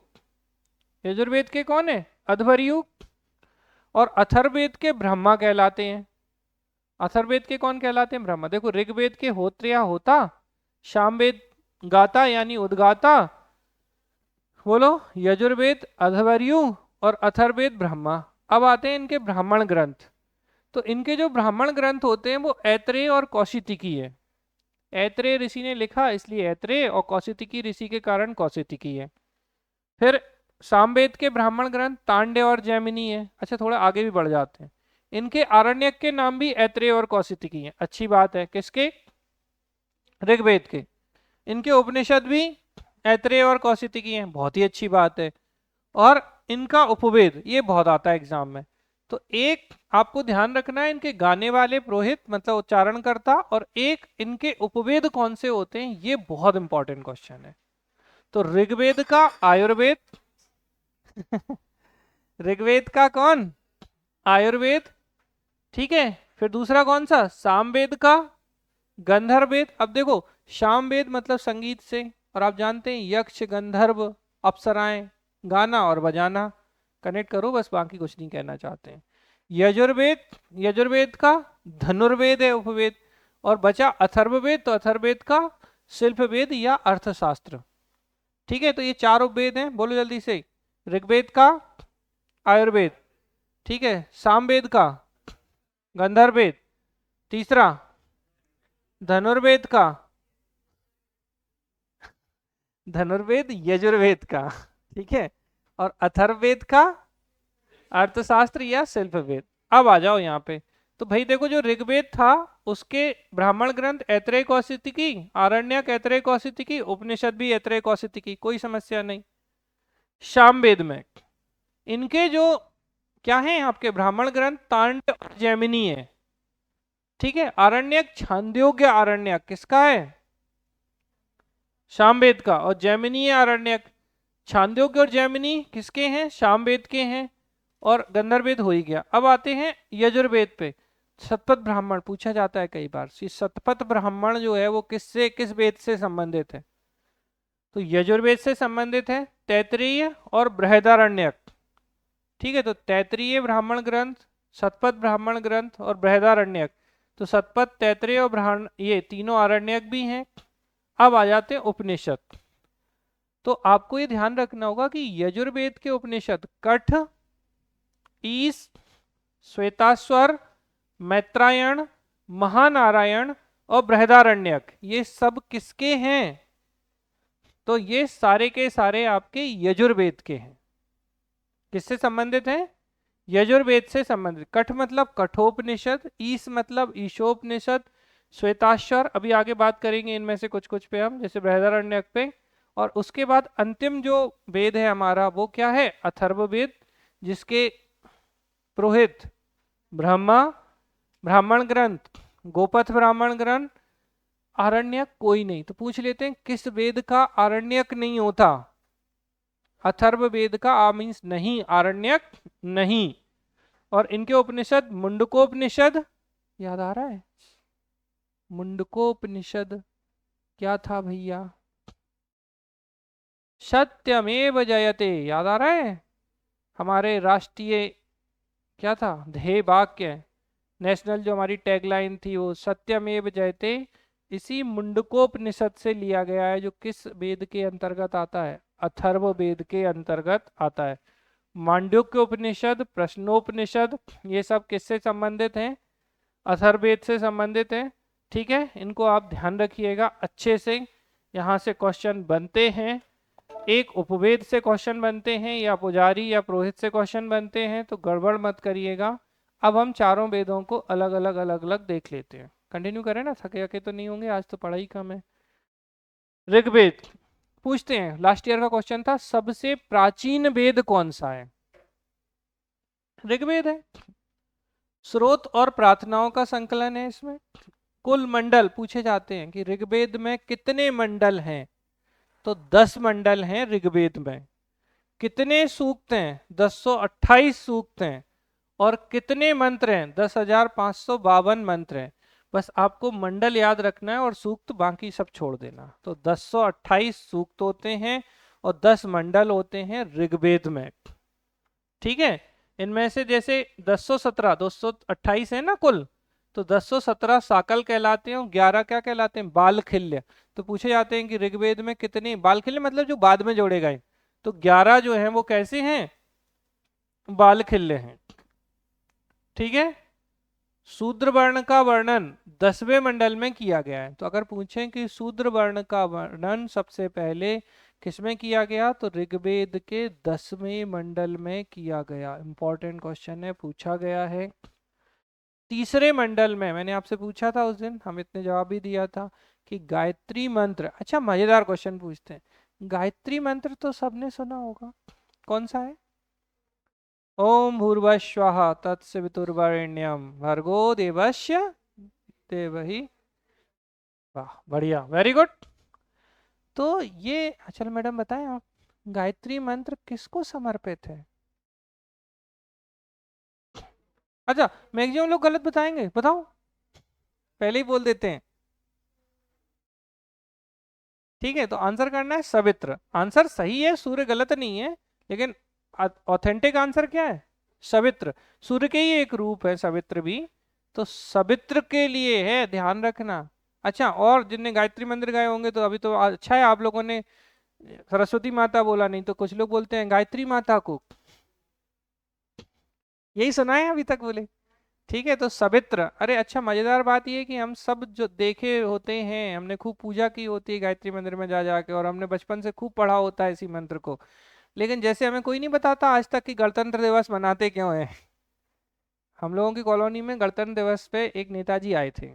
यजुर्वेद के कौन है? अध्वर्यु। और अथर्ववेद के ब्रह्मा कहलाते हैं। अथर्ववेद के कौन कहलाते हैं? ब्रह्मा। देखो ऋग्वेद के होत्र या होता, सामवेद गाता यानी उद्गाता, बोलो यजुर्वेद अध्वर्यु और अथर्ववेद ब्रह्मा। अब आते हैं इनके ब्राह्मण ग्रंथ। तो इनके जो ब्राह्मण ग्रंथ होते हैं वो ऐत्रेय और कौशितिकी है। ऐत्रेय ऋषि ने लिखा इसलिए ऐत्रेय, और कौशितिकी ऋषि के कारण कौशितिकी है। फिर सामवेद के ब्राह्मण ग्रंथ तांडव और जैमिनी है। अच्छा थोड़ा आगे भी बढ़ जाते हैं। इनके आरण्यक के नाम भी ऐत्रेय और कौशितिकी है। अच्छी बात है। किसके? ऋग्वेद के। इनके उपनिषद भी ऐत्रेय और कौशितिकी हैं, बहुत ही अच्छी बात है। और इनका उपवेद, ये बहुत आता है एग्जाम में। तो एक आपको ध्यान रखना है, इनके गाने वाले पुरोहित मतलब उच्चारणकर्ता, और एक इनके उपवेद कौन से होते हैं, ये बहुत इंपॉर्टेंट क्वेश्चन है। तो ऋग्वेद का आयुर्वेद ऋग्वेद का कौन? आयुर्वेद, ठीक है। फिर दूसरा कौन सा? सामवेद का गंधर्ववेद। अब देखो सामवेद मतलब संगीत से, और आप जानते हैं यक्ष, गंधर्व, अप्सराएं, गाना और बजाना। कनेक्ट करो बस, बाकी कुछ नहीं कहना चाहते हैं। यजुर्वेद, यजुर्वेद का धनुर्वेद है उपवेद। और बचा अथर्ववेद, तो अथर्ववेद का शिल्पवेद या अर्थशास्त्र। ठीक है, तो ये 4 उपवेद हैं, बोलो जल्दी से। ऋग्वेद का आयुर्वेद, ठीक है। सामवेद का गंधर्ववेद, तीसरा धनुर्वेद का, धनुर्वेद यजुर्वेद का, ठीक है। और अथर्ववेद का अर्थशास्त्र या शिल्पवेद। अब आ जाओ यहाँ पे। तो भाई देखो जो ऋग्वेद था उसके ब्राह्मण ग्रंथ ऐत्रेय कौशितिकी, आरण्यक ऐत्रेय कौशितिकी, उपनिषद भी ऐत्रेय कौशितिकी, कोई समस्या नहीं। सामवेद में इनके जो क्या है आपके ब्राह्मण ग्रंथ तांड और जैमिनी है, ठीक है। आरण्यक छांदोग्य आरण्यक किसका है? सामवेद का। और जैमिनी आरण्यक, छांदोग्य और जैमिनी किसके हैं? सामवेद के हैं। और गंधर्ववेद हो ही गया। अब आते हैं यजुर्वेद पे। शतपथ ब्राह्मण पूछा जाता है कई बार। शतपथ ब्राह्मण जो है वो किस वेद से संबंधित है? तो यजुर्वेद से संबंधित है, तैत्तिरीय और बृहदारण्यक। ठीक है, तो तैत्तिरीय ब्राह्मण ग्रंथ, शतपथ ब्राह्मण ग्रंथ और बृहदारण्यक। तो शतपथ, तैत्तिरीय और ब्राह्मण ये तीनों आरण्यक भी हैं। अब आ जाते हैं उपनिषद। तो आपको ये ध्यान रखना होगा कि यजुर्वेद के उपनिषद कठ, ईश, श्वेताश्वर, मैत्रायण, महानारायण और बृहदारण्यक, ये सब किसके हैं? तो ये सारे के सारे आपके यजुर्वेद के हैं। किससे संबंधित हैं? यजुर्वेद से संबंधित। कठ मतलब कठोपनिषद, ईश मतलब ईशोपनिषद, श्वेताश्वर अभी आगे बात करेंगे इनमें से कुछ कुछ पे हम, जैसे बृहदारण्यक पे। और उसके बाद अंतिम जो वेद है हमारा वो क्या है? अथर्ववेद, जिसके पुरोहित ब्रह्मा, ब्राह्मण ग्रंथ, गोपथ ब्राह्मण ग्रंथ, आरण्यक कोई नहीं। तो पूछ लेते हैं किस वेद का आरण्यक नहीं होता? अथर्ववेद का मीन्स नहीं, आरण्यक नहीं। और इनके उपनिषद मुंडकोपनिषद, याद आ रहा है? मुंडकोपनिषद क्या था भैया? सत्यमेव जयते, याद आ रहा है? हमारे राष्ट्रीय क्या था ध्येय वाक्य, नेशनल जो हमारी टैगलाइन थी वो सत्यमेव जयते, इसी मुंडकोपनिषद से लिया गया है, जो किस वेद के अंतर्गत आता है? अथर्ववेद के अंतर्गत आता है। मांडुक्य उपनिषद, प्रश्नोपनिषद, ये सब किससे संबंधित हैं? अथर्ववेद से संबंधित हैं। ठीक है, इनको आप ध्यान रखिएगा अच्छे से। यहाँ से क्वेश्चन बनते हैं, एक उपवेद से क्वेश्चन बनते हैं या पुजारी या पुरोहित से क्वेश्चन बनते हैं, तो गड़बड़ मत करिएगा। अब हम चारों वेदों को अलग अलग देख लेते हैं। कंटिन्यू करें ना, थके हके तो नहीं होंगे, आज तो पढ़ाई कम है। ऋग्वेद पूछते हैं, लास्ट ईयर का क्वेश्चन था, सबसे प्राचीन वेद कौन सा है? ऋग्वेद है। स्रोत और प्रार्थनाओं का संकलन है इसमें। कुल मंडल पूछे जाते हैं कि ऋग्वेद में कितने मंडल हैं? तो 10 मंडल हैं ऋग्वेद में। कितने सूक्त हैं? 1028 सूक्त हैं। और कितने मंत्र हैं? 10,552 मंत्र हैं। बस आपको मंडल याद रखना है और सूक्त बाकी सब छोड़ देना। तो 1028 सूक्त होते हैं और 10 मंडल होते हैं ऋग्वेद में। ठीक है, इनमें से जैसे 1017, 228 है ना कुल, तो 1017 साकल कहलाते हैं और 11 क्या कहलाते हैं? बालखिल्य। तो पूछे जाते हैं कि ऋग्वेद में कितने बालखिल्य, मतलब जो बाद में जोड़े गए, तो 11 जो हैं वो कैसे हैं? बालखिल्य हैं। ठीक है, शूद्र वर्ण का वर्णन 10वें मंडल में किया गया है। तो अगर पूछें कि शूद्र वर्ण का वर्णन सबसे पहले किसमें किया गया, तो ऋग्वेद के 10वें मंडल में किया गया। इंपॉर्टेंट क्वेश्चन है, पूछा गया है। तीसरे मंडल में मैंने आपसे पूछा था उस दिन, हम इतने जवाब भी दिया था कि गायत्री मंत्र। अच्छा मजेदार क्वेश्चन पूछते हैं, गायत्री मंत्र तो सबने सुना होगा, कौन सा है? ओम भूर्भुवस्सुवः तत्सवितुर्वरेण्यं भर्गो देवस्य धीमहि। वाह बढ़िया, वेरी गुड। तो ये अच्छा मैडम बताएं आप, गायत्री मंत्र किसको समर्पित है? अच्छा मैक्सिमम लोग गलत बताएंगे, बताओ, पहले ही बोल देते हैं। ठीक है, तो आंसर करना है सवित्र। आंसर सही है, सूर्य गलत नहीं है, लेकिन ऑथेंटिक आंसर क्या है? सवित्र। सूर्य के ही एक रूप है सवित्र भी, तो सवित्र के लिए है, ध्यान रखना। अच्छा, और जिनने गायत्री मंत्र गाए होंगे तो अभी तो अच्छा है आप लोगों ने सरस्वती माता बोला, नहीं तो कुछ लोग बोलते हैं गायत्री माता को, यही सुना है अभी तक बोले। ठीक है, तो सवित्र। अरे अच्छा मजेदार बात यह है कि हम सब जो देखे होते हैं, हमने खूब पूजा की होती है गायत्री मंदिर में जा जाके, और हमने बचपन से खूब पढ़ा होता है इसी मंत्र को, लेकिन जैसे हमें कोई नहीं बताता आज तक कि गणतंत्र दिवस मनाते क्यों है। हम लोगों की कॉलोनी में गणतंत्र दिवस पे एक नेताजी आए थे,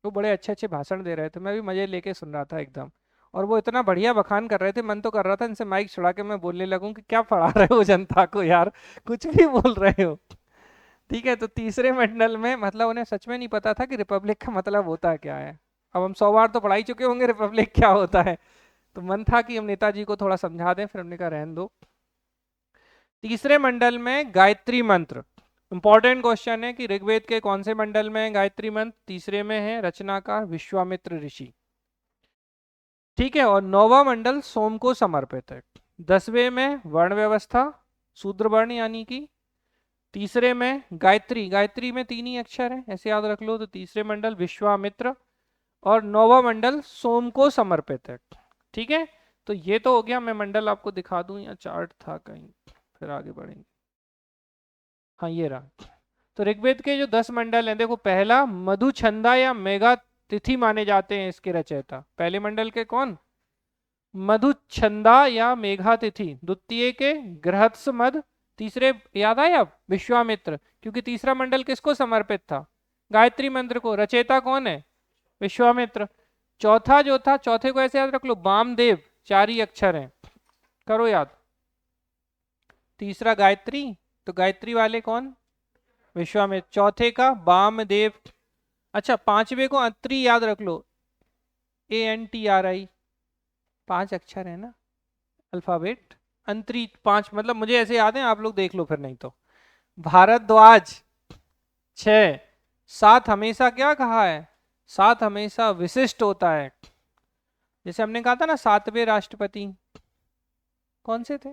वो बड़े अच्छे अच्छे भाषण दे रहे थे, मैं भी मजे लेके सुन रहा था एकदम, और वो इतना बढ़िया बखान कर रहे थे, मन तो कर रहा था इनसे माइक छुड़ा के मैं बोलने लगूं कि क्या पढ़ा रहे हो जनता को यार, कुछ भी बोल रहे हो। ठीक है, तो तीसरे मंडल में मतलब उन्हें सच में नहीं पता था कि रिपब्लिक का मतलब होता क्या है। अब हम 100 बार तो पढ़ा ही चुके होंगे रिपब्लिक क्या होता है, तो मन था कि हम नेताजी को थोड़ा समझा दें, फिर हमने कहा रहने दो। तीसरे मंडल में गायत्री मंत्र, इंपॉर्टेंट क्वेश्चन है कि ऋग्वेद के कौन से मंडल में है गायत्री मंत्र? तीसरे में है, रचनाकार विश्वामित्र ऋषि। ठीक है, और नौवा मंडल सोम को समर्पित है। 10वें में वर्ण व्यवस्था, शूद्र वर्ण यानी कि। तीसरे में गायत्री, गायत्री में 3 ही अक्षर हैं, ऐसे याद रख लो। तो तीसरे मंडल विश्वामित्र, और नौवा मंडल सोम को समर्पित है। ठीक है, तो ये तो हो गया। मैं मंडल आपको दिखा दूं, या चार्ट था कहीं, फिर आगे बढ़ेंगे। हाँ ये रहा। तो ऋग्वेद के जो 10 मंडल हैं, देखो पहला मधुछंदा या मेघा तिथि माने जाते हैं इसके रचयिता। पहले मंडल के कौन? मधुछंदा या मेघा तिथि। द्वितीय के गृहस्थमद। तीसरे याद आए अब? विश्वामित्र, क्योंकि तीसरा मंडल किसको समर्पित था? गायत्री मंत्र को। रचयिता कौन है? विश्वामित्र। चौथा जो था, चौथे को ऐसे याद रख लो, वामदेव। 4 ही अक्षर हैं, करो याद। तीसरा गायत्री, तो गायत्री वाले कौन? विश्वामित्र। चौथे का वामदेव। अच्छा, पांचवे को अत्रि याद रख लो, ANTRI। 5 अक्षर है ना अल्फाबेट। अंतरी 5, मतलब मुझे ऐसे याद है, आप लोग देख लो फिर नहीं तो। भारद्वाज 6। 7 हमेशा क्या कहा है? 7 हमेशा विशिष्ट होता है। जैसे हमने कहा था ना 7वें राष्ट्रपति कौन से थे?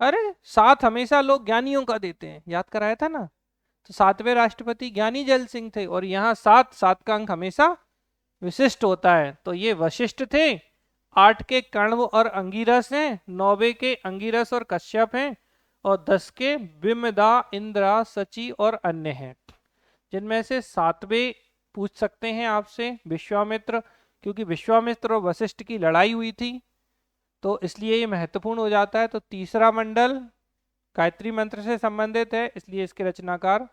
अरे 7 हमेशा लोग ज्ञानियों का देते हैं, याद कराया था ना। तो 7वें राष्ट्रपति ज्ञानी जैल सिंह थे, और यहाँ 7 का अंक हमेशा विशिष्ट होता है, तो ये वशिष्ठ थे। 8 के कण्व और अंगिरस हैं, 9वें के अंगिरस और कश्यप हैं, और 10 के बिमदा, इंद्रा, सची और अन्य हैं। जिनमें से 7वें पूछ सकते हैं आपसे, विश्वामित्र, क्योंकि विश्वामित्र और वशिष्ठ की लड़ाई हुई थी, तो इसलिए ये महत्वपूर्ण हो जाता है। तो तीसरा मंडल गायत्री मंत्र से संबंधित है, इसलिए इसके रचनाकार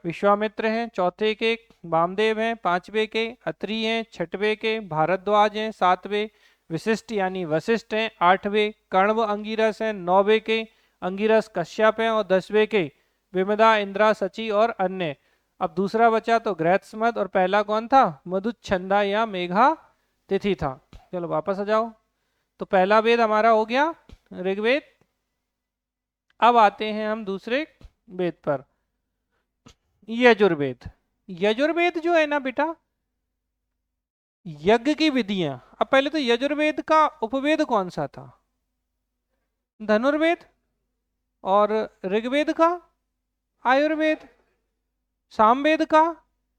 विश्वामित्र हैं। चौथे के वामदेव हैं, 5वें के अत्रि हैं, 6वें के भारद्वाज हैं, 7वें विशिष्ट यानी वशिष्ठ हैं, 8वें कण्व अंगिरस हैं, 9वें के अंगिरस कश्यप हैं, और 10वें के विमदा, इंद्रा, सची और अन्य। अब दूसरा बचा तो गृहस्थमद, और पहला कौन था? मधुच्छंदा या मेघा तिथि था। चलो वापस आ जाओ। तो पहला वेद हमारा हो गया ऋग्वेद। अब आते हैं हम दूसरे वेद पर, यजुर्वेद। यजुर्वेद जो है ना बेटा, यज्ञ की विधियां। अब पहले तो यजुर्वेद का उपवेद कौन सा था? धनुर्वेद। और ऋग्वेद का आयुर्वेद। सामवेद का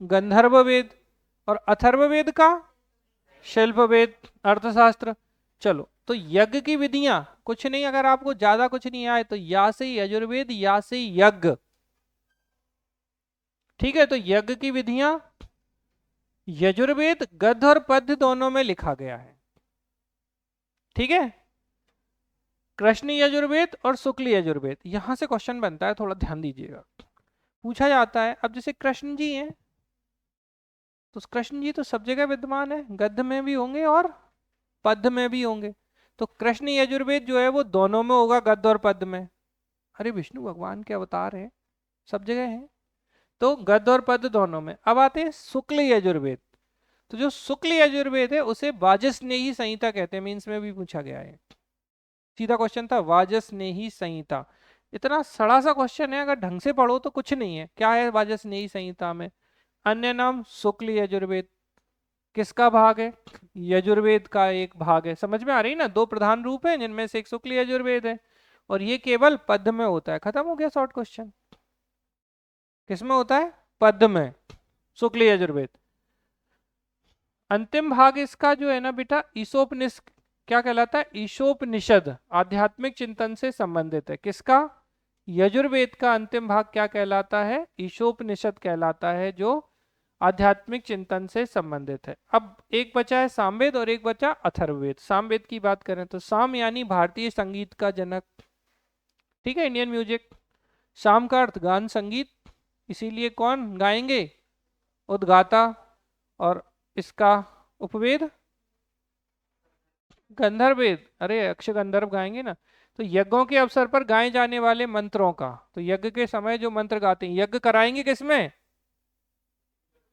गंधर्ववेद। और अथर्ववेद का शिल्पवेद, अर्थशास्त्र। चलो, तो यज्ञ की विधियां कुछ नहीं, अगर आपको ज्यादा कुछ नहीं आए तो या से यजुर्वेद या से यज्ञ। ठीक है, तो यज्ञ की विधियां, यजुर्वेद गद्य और पद्य दोनों में लिखा गया है। ठीक है, कृष्ण यजुर्वेद और शुक्ल यजुर्वेद। यहां से क्वेश्चन बनता है, थोड़ा ध्यान दीजिएगा। पूछा जाता है, अब जैसे कृष्ण जी हैं, तो कृष्ण जी तो सब जगह विद्यमान है, गद्य में भी होंगे और पद्य में भी होंगे। तो कृष्ण यजुर्वेद जो है वो दोनों में होगा, गद्य और पद्य में। अरे विष्णु भगवान के अवतार हैं, सब जगह हैं, तो गद्य और पद्य दोनों में। अब आते हैं शुक्ल यजुर्वेद। तो जो शुक्ल यजुर्वेद है उसे वाजस्नेही संहिता कहते हैं। मीन्स में भी पूछा गया है, सीधा क्वेश्चन था, वाजस्नेही संहिता। इतना सड़ा सा क्वेश्चन है, अगर ढंग से पढ़ो तो कुछ नहीं है। क्या है वाजस्नेही संहिता में? अन्य नाम शुक्ल यजुर्वेद। किसका भाग है? यजुर्वेद का एक भाग है। समझ में आ रही ना? 2 प्रधान रूप हैं, जिनमें से एक शुक्ल यजुर्वेद है, और ये केवल पद्य में होता है। खत्म हो गया शॉर्ट क्वेश्चन। किसमें होता है? पद्य में, शुक्ल यजुर्वेद। अंतिम भाग इसका जो है ना बेटा, ईशोपनिषद क्या कहलाता है? ईशोपनिषद आध्यात्मिक चिंतन से संबंधित है। किसका? यजुर्वेद का अंतिम भाग क्या कहलाता है? ईशोपनिषद कहलाता है, जो आध्यात्मिक चिंतन से संबंधित है। अब एक बचा है सामवेद और एक बचा अथर्ववेद। सामवेद की बात करें तो साम यानी भारतीय संगीत का जनक। ठीक है, इंडियन म्यूजिक। साम का अर्थ गान संगीत, इसीलिए कौन गाएंगे? उद्गाता। और इसका उपवेद गंधर्ववेद। अरे अक्ष गंधर्व गाएंगे ना। तो यज्ञों के अवसर पर गाए जाने वाले मंत्रों का, तो यज्ञ के समय जो मंत्र गाते हैं, यज्ञ कराएंगे किसमें?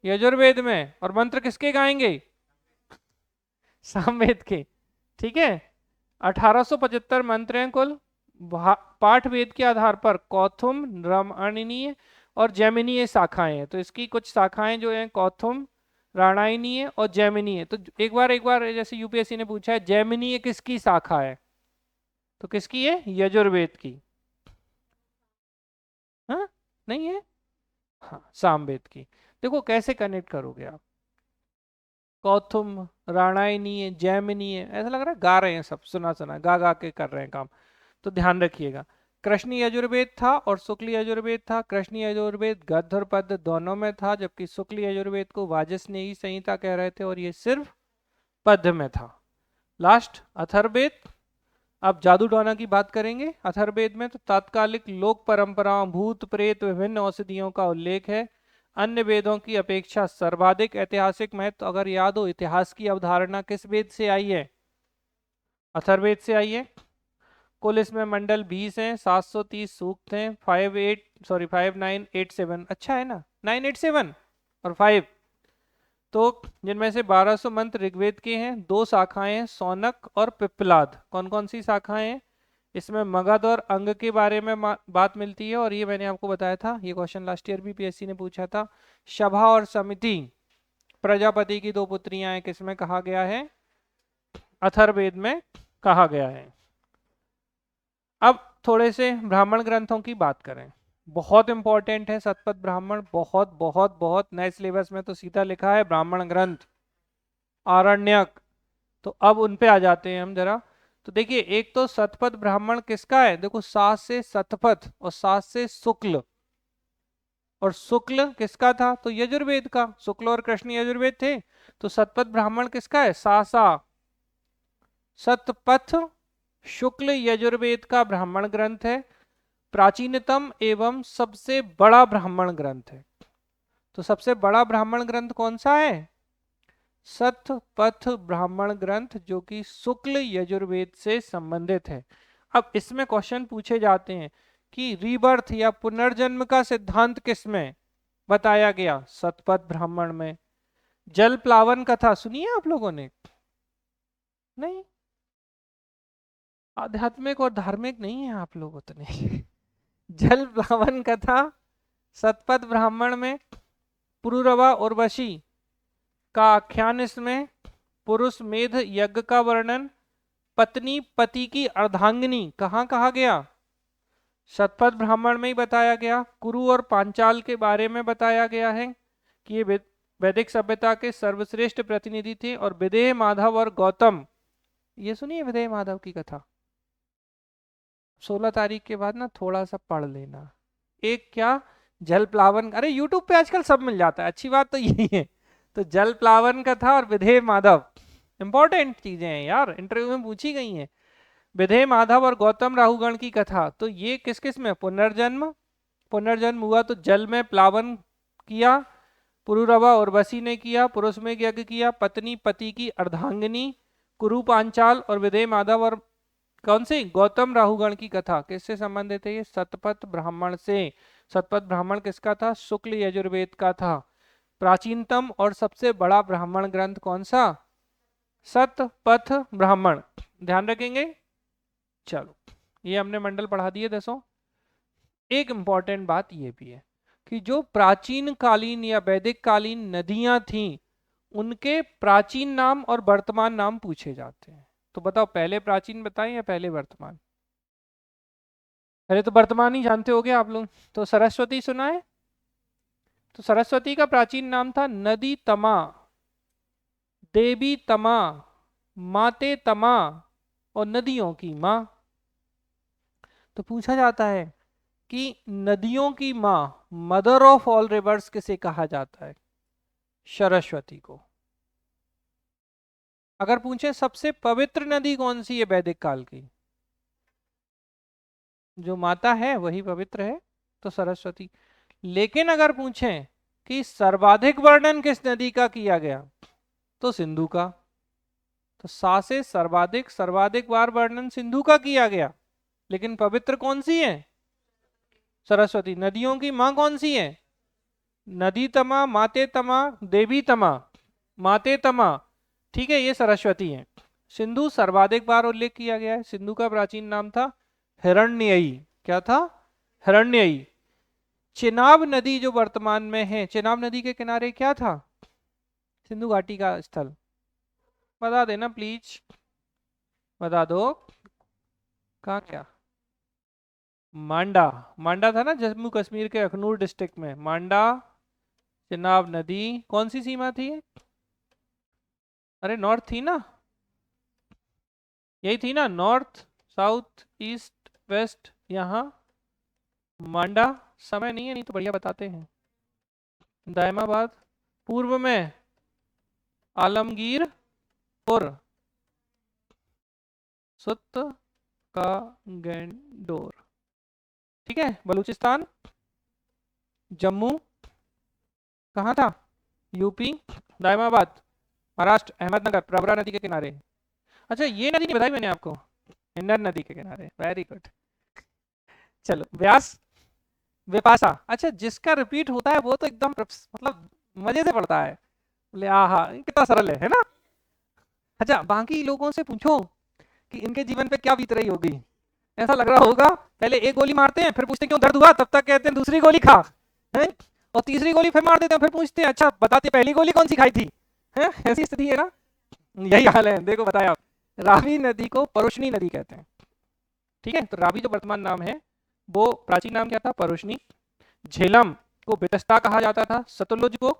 यजुर्वेद में। और मंत्र किसके गाएंगे? सामवेद के। ठीक है, 1875 मंत्र हैं कुल। पाठ वेद के आधार पर कौथुम, रामायणीय और जैमिनीय शाखाएं हैं। तो इसकी कुछ शाखाएं जो हैं कौथुम, राणायनीय और जैमिनीय। तो एक बार जैसे यूपीएससी ने पूछा है जैमिनीय किसकी शाखा है, तो किसकी है? यजुर्वेद की। हाँ, नहीं है, हाँ सामवेद की। देखो कैसे कनेक्ट करोगे आप, कौथुम, राणायनीय, जैमिनीय, ऐसा लग रहा है गा रहे हैं सब, सुना सुना गा गा के कर रहे हैं काम। तो ध्यान रखिएगा, कृष्ण यजुर्वेद था और शुक्ल यजुर्वेद था। कृष्ण यजुर्वेद गद्य और पद्य दोनों में था, जबकि शुक्ल यजुर्वेद को वाजस्नेयी संहिता कह रहे थे और ये सिर्फ पद्य में था। लास्ट अथर्ववेद। अब जादू टोना की बात करेंगे। अथर्ववेद में तो तात्कालिक लोक परंपराओं, भूत प्रेत, विभिन्न औषधियों का उल्लेख है। अन्य वेदों की अपेक्षा सर्वाधिक ऐतिहासिक महत्व, अगर याद हो, इतिहास की अवधारणा किस वेद से आई है? अथर्ववेद से आई है। कुल इसमें मंडल 20 हैं, 730 सूक्त हैं, 5987, अच्छा है ना, 987 और 5। तो जिनमें से 1200 मंत्र ऋग्वेद के हैं। दो शाखाएं हैं, सौनक और पिप्पलाद। कौन कौन सी शाखाएं हैं? इसमें मगध और अंग के बारे में बात मिलती है, और ये मैंने आपको बताया था, ये क्वेश्चन लास्ट ईयर भी पीएससी ने पूछा था। सभा और समिति, प्रजापति की दो पुत्रियां हैं, किसमें कहा गया है? अथर्ववेद में कहा गया है। अब थोड़े से ब्राह्मण ग्रंथों की बात करें, बहुत इंपॉर्टेंट है शतपथ ब्राह्मण, बहुत बहुत बहुत। नए सिलेबस में तो सीधा लिखा है ब्राह्मण ग्रंथ, आरण्यक। तो अब उन पे आ जाते हैं हम जरा। तो देखिए, एक तो शतपथ ब्राह्मण किसका है? देखो, सात से शतपथ और सात से शुक्ल, और शुक्ल किसका था? तो यजुर्वेद का। शुक्ल और कृष्ण यजुर्वेद थे। तो शतपथ ब्राह्मण किसका है? सासा शतपथ शुक्ल यजुर्वेद का ब्राह्मण ग्रंथ है। प्राचीनतम एवं सबसे बड़ा ब्राह्मण ग्रंथ है। तो सबसे बड़ा ब्राह्मण ग्रंथ कौन सा है? शतपथ ब्राह्मण ग्रंथ, जो कि शुक्ल यजुर्वेद से संबंधित है। अब इसमें क्वेश्चन पूछे जाते हैं कि रीबर्थ या पुनर्जन्म का सिद्धांत किसमें बताया गया? शतपथ ब्राह्मण में। जल प्लावन कथा सुनी है आप लोगों ने? नहीं, आध्यात्मिक और धार्मिक नहीं है आप लोग उतने। जल प्लावन कथा शतपथ ब्राह्मण में। पुरुरवा उर्वशी का आख्यान इसमें। पुरुष मेध यज्ञ का वर्णन। पत्नी पति की अर्धांगिनी कहाँ कहा गया? शतपथ ब्राह्मण में ही बताया गया। कुरु और पांचाल के बारे में बताया गया है कि ये वैदिक सभ्यता के सर्वश्रेष्ठ प्रतिनिधि थे। और विदेह माधव और गौतम, ये सुनिए विदेह माधव की कथा। 16 तारीख के बाद ना थोड़ा सा पढ़ लेना। एक क्या, जल प्लावन, अरे यूट्यूब पे आजकल सब मिल जाता है, अच्छी बात तो यही है। तो जल प्लावन कथा और विदेह माधव इंपॉर्टेंट चीजें हैं यार, इंटरव्यू में पूछी गई हैं। विदेह माधव और गौतम राहुगण की कथा, तो ये किस किस में? पुनर्जन्म, पुनर्जन्म हुआ तो जल में प्लावन किया। पुरुरवा उर्वशी ने किया, पुरुष में यज्ञ किया। पत्नी पति की अर्धांगिनी, कुरु पांचाल और विदेह माधव और कौन से? गौतम राहुगण की कथा किससे संबंधित है? ये शतपथ ब्राह्मण से। शतपथ ब्राह्मण किसका था? शुक्ल यजुर्वेद का था। प्राचीनतम और सबसे बड़ा ब्राह्मण ग्रंथ कौन सा? शतपथ ब्राह्मण। ध्यान रखेंगे। चलो, ये हमने मंडल पढ़ा दिए 10। एक इंपॉर्टेंट बात ये भी है कि जो प्राचीन कालीन या वैदिक कालीन नदियां थीं, उनके प्राचीन नाम और वर्तमान नाम पूछे जाते हैं। तो बताओ, पहले प्राचीन बताएं या पहले वर्तमान? पहले तो वर्तमान ही जानते होगे आप लोग। तो सरस्वती सुना है? तो सरस्वती का प्राचीन नाम था नदी तमा, देवी तमा, माते तमा और नदियों की माँ। तो पूछा जाता है कि नदियों की माँ, मदर ऑफ ऑल रिवर्स, किसे कहा जाता है? सरस्वती को। अगर पूछे सबसे पवित्र नदी कौन सी है वैदिक काल की, जो माता है वही पवित्र है, तो सरस्वती। लेकिन अगर पूछें कि सर्वाधिक वर्णन किस नदी का किया गया, तो सिंधु का। तो सा से सर्वाधिक, सर्वाधिक बार वर्णन सिंधु का किया गया। लेकिन पवित्र कौन सी है? सरस्वती। नदियों की माँ कौन सी है? नदी तमा, माते तमा, देवी तमा, माते तमा, ठीक है, ये सरस्वती है। सिंधु सर्वाधिक बार उल्लेख किया गया है। सिंधु का प्राचीन नाम था हिरण्ययी। क्या था? हिरण्ययी। चेनाब नदी जो वर्तमान में है, चेनाब नदी के किनारे क्या था? सिंधु घाटी का स्थल। बता देना प्लीज, बता दो। कहाँ क्या? मांडा। मांडा था ना जम्मू कश्मीर के अखनूर डिस्ट्रिक्ट में, मांडा। चेनाब नदी कौन सी सीमा थी? अरे नॉर्थ थी ना, यही थी ना, नॉर्थ साउथ ईस्ट वेस्ट, यहाँ मांडा। समय नहीं है, नहीं तो बढ़िया बताते हैं। दायमाबाद, पूर्व में आलमगीरपुर, सुत का गेंडोर, ठीक है। बलूचिस्तान, जम्मू, कहाँ था? यूपी, दायमाबाद, महाराष्ट्र, अहमदनगर, प्रवरा नदी के किनारे। अच्छा ये नदी नहीं बताई मैंने आपको, हिंडन नदी के किनारे, वेरी गुड। चलो, व्यास, विपाशा। अच्छा जिसका रिपीट होता है वो तो एकदम मतलब मजे से पड़ता है, बोले आहा कितना सरल है ना। अच्छा बाकी लोगों से पूछो कि इनके जीवन पे क्या बीत रही होगी। ऐसा लग रहा होगा पहले एक गोली मारते हैं, फिर पूछते हैं क्यों दर्द हुआ, तब तक कहते हैं दूसरी गोली खा, हैं? और तीसरी गोली फिर मार देते हैं, फिर पूछते हैं अच्छा बताते पहली गोली कौन सी खाई थी, हैं? ऐसी स्थिति है ना, यही हाल है। देखो बताया, रावी नदी को परुष्णी नदी कहते हैं, ठीक है। तो रावी जो वर्तमान नाम है वो प्राचीन नाम क्या था? परुष्णी। झेलम को बेतस्ता कहा जाता था, सतलुज को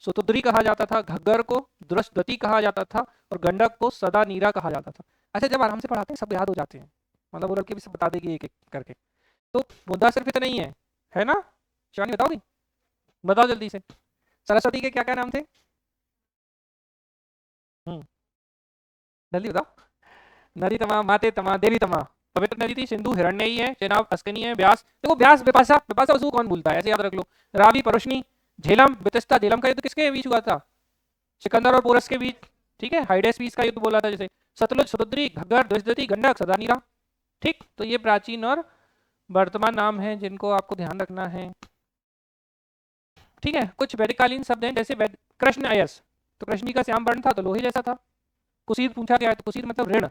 सुतुद्री कहा जाता था, घग्गर को द्रुष्टवती कहा जाता था, और गंडक को सदा नीरा कहा जाता था। अच्छा जब आराम से पढ़ाते हैं सब याद हो जाते हैं, मतलब वो लड़के भी सब बता देगी एक एक करके। तो मुद्दा सिर्फ इतना ही है ना? शिवानी बताओगी? बताओ जल्दी से, सरस्वती के क्या क्या नाम थे? जल्दी बताओ। नदी तमा, माते तमा, देवी तमा। पवित्र नदी थी, सिंधु हिरण्ययी है, चेनाब अस्कनी है, ब्यास देखो, ब्यास विपाशा, विपाशा उसको कौन भूलता है, ऐसे याद रख लो। रावी परुष्णी, झेलम बेतस्ता। झेलम का युद्ध किसके बीच हुआ था? सिकंदर और पोरस के बीच, ठीक है। हाइडेस्पीस का युद्ध बोला था जैसे। सतलुज, सतुद्री, घग्गर, द्विजदती, गंडक, सदानीरा, ठीक। तो ये प्राचीन और वर्तमान नाम है जिनको आपको ध्यान रखना है, ठीक है। कुछ वैदिककालीन शब्द हैं जैसे कृष्ण अयस, तो कृष्णी का श्याम वर्ण था तो लोहे जैसा था। कुसीद पूछा गया है तो कुसीद मतलब ऋण,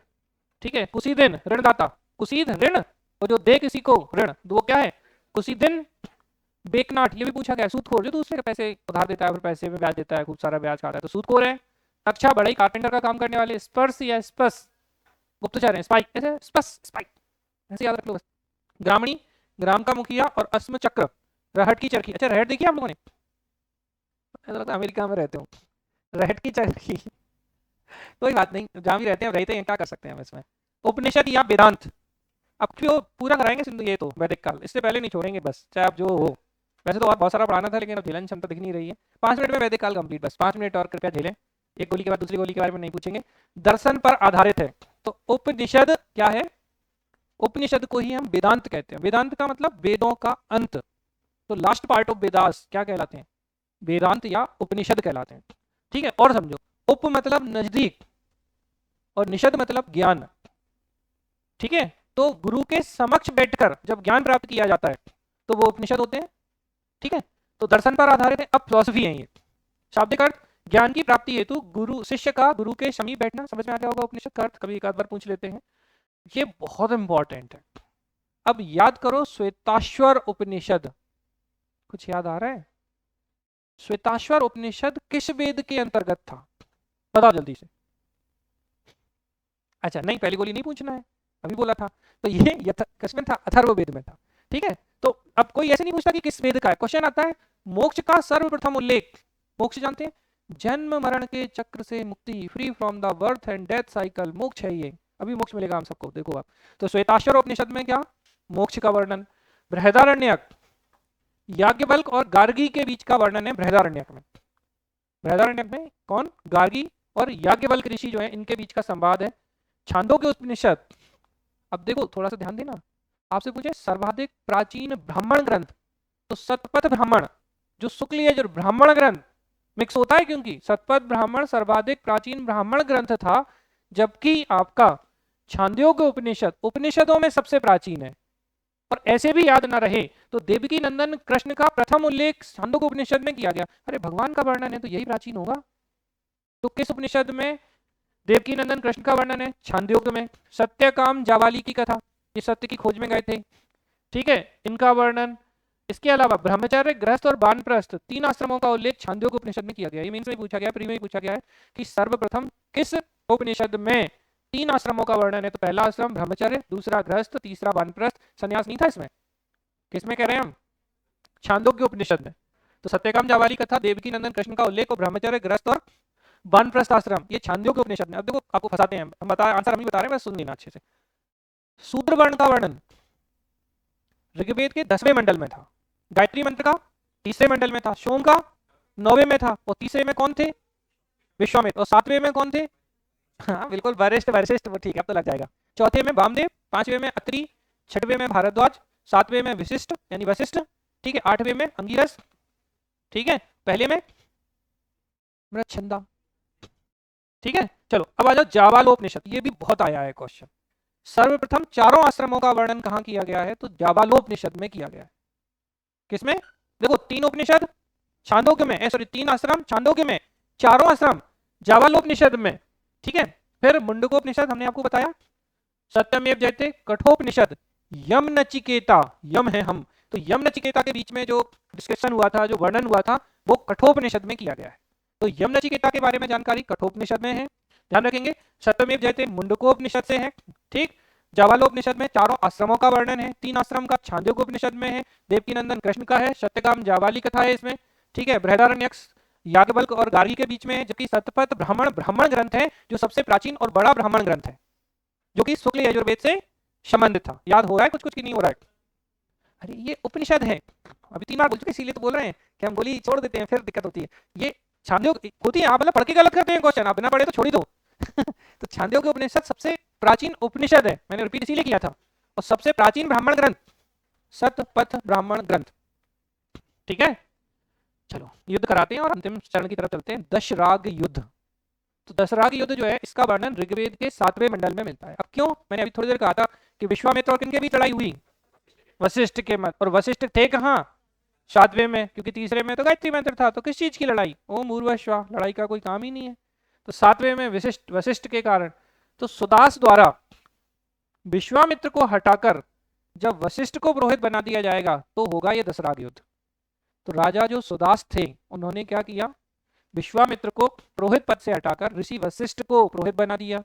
ठीक है। कुसीदिन ऋणदाता, कुसीद ऋण, और जो दे किसी को ऋण तो वो क्या है? कुसीदिन। बेकनाट, ये भी पूछा गया, सूदखोर जो दूसरे के पैसे उधार देता है और पैसे में ब्याज देता है, खूब सारा ब्याज खाता है तो सूदखोर है। अच्छा बढ़ई, कारपेंटर का काम करने वाले। स्पर्श या स्पस, गुप्तचर है। स्पाइक, ऐसे स्पस स्पाइक, ऐसे याद रख लो बस। ग्रामणी, ग्राम का मुखिया, और अस्म चक्र, रहट की चरखी। अच्छा रहट देखिए आप लोगों ने? ऐसा लगता है अमेरिका में रहते हो, रहट की चरखी। कोई बात नहीं, जहाँ भी रहते हैं रहते हैं, क्या कर सकते हैं हम इसमें। उपनिषद या वेदांत, अब क्यों पूरा कराएंगे सिंधु, ये तो वैदिक काल, इससे पहले नहीं छोड़ेंगे बस, चाहे आप जो हो। वैसे तो और बहुत सारा पढ़ाना था लेकिन अब झेलने क्षमता दिख नहीं रही है। 5 मिनट में वैदिक काल कंप्लीट, बस 5 मिनट और कृपया झेलें। एक गोली के बाद दूसरी गोली के बारे में नहीं पूछेंगे। दर्शन पर आधारित है, तो उपनिषद क्या है? उपनिषद को ही हम वेदांत कहते हैं। वेदांत का मतलब वेदों का अंत, तो लास्ट पार्ट ऑफ वेदास क्या कहलाते हैं? वेदांत या उपनिषद कहलाते हैं, ठीक है। और समझो, उप मतलब नजदीक और निषद मतलब ज्ञान, ठीक है। तो गुरु के समक्ष बैठकर जब ज्ञान प्राप्त किया जाता है तो वो उपनिषद होते हैं, ठीक है। तो दर्शन पर आधारित है, अब फिलॉसफी है ये। शाब्दिक अर्थ, ज्ञान की प्राप्ति हेतु गुरु शिष्य का गुरु के समीप बैठना, समझ में आ गया होगा उपनिषद का अर्थ, कभी एक आध बार पूछ लेते हैं, ये बहुत इंपॉर्टेंट है। अब याद करो श्वेताश्वर उपनिषद, कुछ याद आ रहा है? श्वेताश्वर उपनिषद किस वेद के अंतर्गत था? बताओ जल्दी से। अच्छा नहीं, पहली गोली नहीं पूछना है, अभी बोला था। तो ये किसमें था? अथर्ववेद में था, ठीक है। तो अब कोई ऐसे नहीं पूछता कि किस वेद का है, क्वेश्चन आता है मोक्ष का सर्वप्रथम उल्लेख। मोक्ष जानते हैं? जन्म मरण के चक्र से मुक्ति, free from the birth and death cycle, मोक्ष है ये। अभी मोक्ष मिलेगा हम सबको, देखो आप। तो श्वेताश्वर उपनिषद में क्या? मोक्ष का वर्णन। बृहदारण्यक, याज्ञवल्क्य और गार्गी के बीच का वर्णन है बृहदारण्यक में। बृहदारण्यक में कौन? गार्गी और याज्ञवल्क्य ऋषि जो है, इनके बीच का संवाद है। छांदोग्य उपनिषद, अब देखो थोड़ा सा ध्यान देना, आपसे पूछे सर्वाधिक प्राचीन ब्राह्मण ग्रंथ, तो सतपथ ब्राह्मण, जो शुक्ल है जो ब्राह्मण ग्रंथ मिक्स होता है, क्योंकि सतपथ ब्राह्मण सर्वाधिक प्राचीन ब्राह्मण ग्रंथ था, जबकि आपका छांदोग्य उपनिषद उपनिषदों में सबसे प्राचीन है। और ऐसे भी याद ना रहे तो देवकी नंदन कृष्ण का प्रथम उल्लेख छांदोग्य उपनिषद में किया गया। अरे भगवान का वर्णन है तो यही प्राचीन होगा। तो किस उपनिषद में देवकी नंदन कृष्ण का वर्णन है? छांदोग्य में। सत्यकाम जावाली की कथा, ये सत्य की खोज में गए थे, ठीक है, इनका वर्णन इसके अलावा ब्रह्मचर्य, गृहस्थ और वानप्रस्थ 3 आश्रमों का उल्लेख छांदोग्य उपनिषद में किया गया है। ये मीन्स में पूछा गया, प्री में पूछा गया है कि सर्वप्रथम किस उपनिषद में 3 आश्रमों का वर्णन है। तो पहला आश्रम ब्रह्मचर्य, दूसरा गृहस्थ, तीसरा वानप्रस्थ। संन्यास नहीं था इसमें। किसमें कह रहे हैं हम? छांदोग्य उपनिषद में। तो सत्यकाम जाबाली कथा, देवकी नंदन कृष्ण का उल्लेख और ब्रह्मचर्य, गृहस्थ और वानप्रस्थ आश्रम ये छांदोग्य उपनिषद में। अब देखो आपको फंसाते हैं हम बता, आंसर हम ही बता रहे हैं, बस सुन लेना अच्छे से। शूद्र वर्ण का वर्णन ऋग्वेद के 10वें मंडल में था, गायत्री मंत्र का 3रे मंडल में था, सोम का 9वें में था, और 3रे में कौन थे? विश्वामित्र। और 7वें में कौन थे? हाँ बिल्कुल, वरिष्ठ वरिष्ठ, वो ठीक है, अब तो लग जाएगा। 4थे में वामदेव, 5वें में अत्रि, 6वें में भारद्वाज, 7वें में विशिष्ट यानी वशिष्ठ, ठीक है, 8वें में अंगिरस, ठीक है, पहले में मृच्छंदा, ठीक है। चलो अब आ जाओ जाबालोपनिषद, ये भी बहुत आया है क्वेश्चन। सर्वप्रथम चारों आश्रमों का वर्णन कहां किया गया है? तो जाबालोपनिषद में किया गया है। किसमें? देखो 3 उपनिषद छांदोग्य में, सॉरी 3 आश्रम छांदोग्य में, चारों आश्रम जाबालोपनिषद में, ठीक है। फिर मुंडकोपनिषद हमने आपको बताया, सत्यमेव जयते, कठोपनिषद, यम नचिकेता, यम है हम, तो यम नचिकेता के बीच में जो डिस्कशन हुआ था, जो वर्णन हुआ था, वो कठोपनिषद में किया गया है। तो यम नचिकेता के बारे में जानकारी कठोपनिषद में है, ध्यान रखेंगे। सत्यमेव जयते मुंडकोपनिषद से है, ठीक। जाबालोपनिषद में चारों आश्रमों का वर्णन है, 3 आश्रम का छांदोग्योपनिषद में है, देवकीनंदन कृष्ण का है, सत्यकाम जाबाली कथा है इसमें, ठीक है। बृहदारण्यक याज्ञवल्क्य और गार्गी के बीच में है, जबकि सतपथ ब्राह्मण ब्राह्मण ग्रंथ है जो सबसे प्राचीन और बड़ा ब्राह्मण ग्रंथ है, जो कि शुक्ल यजुर्वेद से संबंधित था। याद हो रहा है कुछ कुछ की नहीं हो रहा है? अरे ये उपनिषद है, अभी 3 बार बोल चुके इसीलिए तो बोल रहे हैं कि हम गोली छोड़ देते हैं फिर दिक्कत होती है। ये छांदोग्य होती है, आप मतलब पढ़ के गलत करते हैं क्वेश्चन, आप बिना पढ़े तो छोड़ ही दो। तो छांदोग्य उपनिषद सबसे प्राचीन उपनिषद है, मैंने रिपीट इसीलिए किया था, और सबसे प्राचीन ब्राह्मण ग्रंथ सतपथ ब्राह्मण ग्रंथ, ठीक है। चलो युद्ध कराते हैं और अंतिम चरण की तरफ चलते हैं, दशराग युद्ध। तो दशराग युद्ध जो है इसका वर्णन ऋग्वेद के 7वें मंडल में मिलता है। अब क्यों? मैंने अभी थोड़ी देर कहा था कि विश्वामित्र और किनके बीच लड़ाई हुई? वशिष्ठ के मत, और वशिष्ठ थे कहाँ? 7वें में, क्योंकि 3रे में तो गायत्री मंत्र था। तो किस चीज की लड़ाई? ओम ऊर्वश्वा, लड़ाई का कोई काम ही नहीं है। तो 7वें में वशिष्ठ के कारण, तो सुदास द्वारा विश्वामित्र को हटाकर जब वशिष्ठ को पुरोहित बना दिया जाएगा तो होगा ये दशराग युद्ध। तो राजा जो सुदास थे उन्होंने क्या किया? विश्वामित्र को पुरोहित पद से हटाकर ऋषि वशिष्ठ को पुरोहित बना दिया।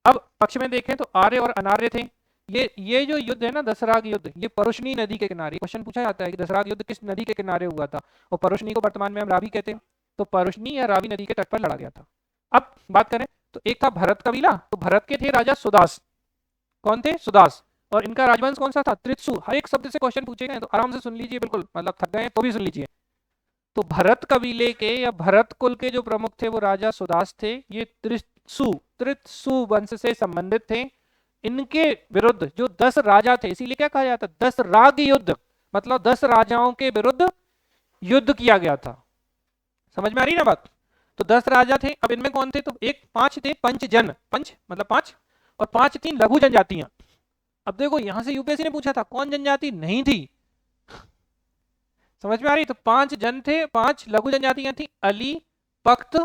अब पक्ष में देखें तो आर्य और अनार्य थे। ये जो युद्ध है ना दशराग युद्ध, ये परुष्णी नदी के किनारे, क्वेश्चन पूछा जाता है कि दशराग युद्ध किस नदी के किनारे हुआ था, और परुष्णी को वर्तमान में हम रावी कहते हैं, तो परुष्णी या रावी नदी के तट पर लड़ा गया था। अब बात करें तो एक था भरत कबीला, तो भरत के थे राजा सुदास। कौन थे? सुदास। और इनका राजवंश कौन सा था? त्रित्सु। हर एक शब्द से क्वेश्चन पूछे गए तो आराम से सुन लीजिए, बिल्कुल मतलब थक गए तो भी सुन लीजिए। तो भरत कबीले के या भरत कुल के जो प्रमुख थे वो राजा सुदास थे। ये त्रित्सु वंश से संबंधित थे। इनके विरुद्ध जो 10 राजा थे, इसीलिए क्या कहा जाता है? 10 राग युद्ध, मतलब 10 राजाओं के विरुद्ध युद्ध किया गया था। समझ में आ रही ना बात? तो 10 राजा थे। अब इनमें कौन थे? तो 5 थे पंचजन, पंच मतलब 5, और 5 थी लघु जनजातियां। अब देखो यहां से यूपीएससी ने पूछा था कौन जनजाति नहीं थी, समझ में आ रही? तो 5 जन थे, 5 लघु जनजातियां थी, अली, पख्त,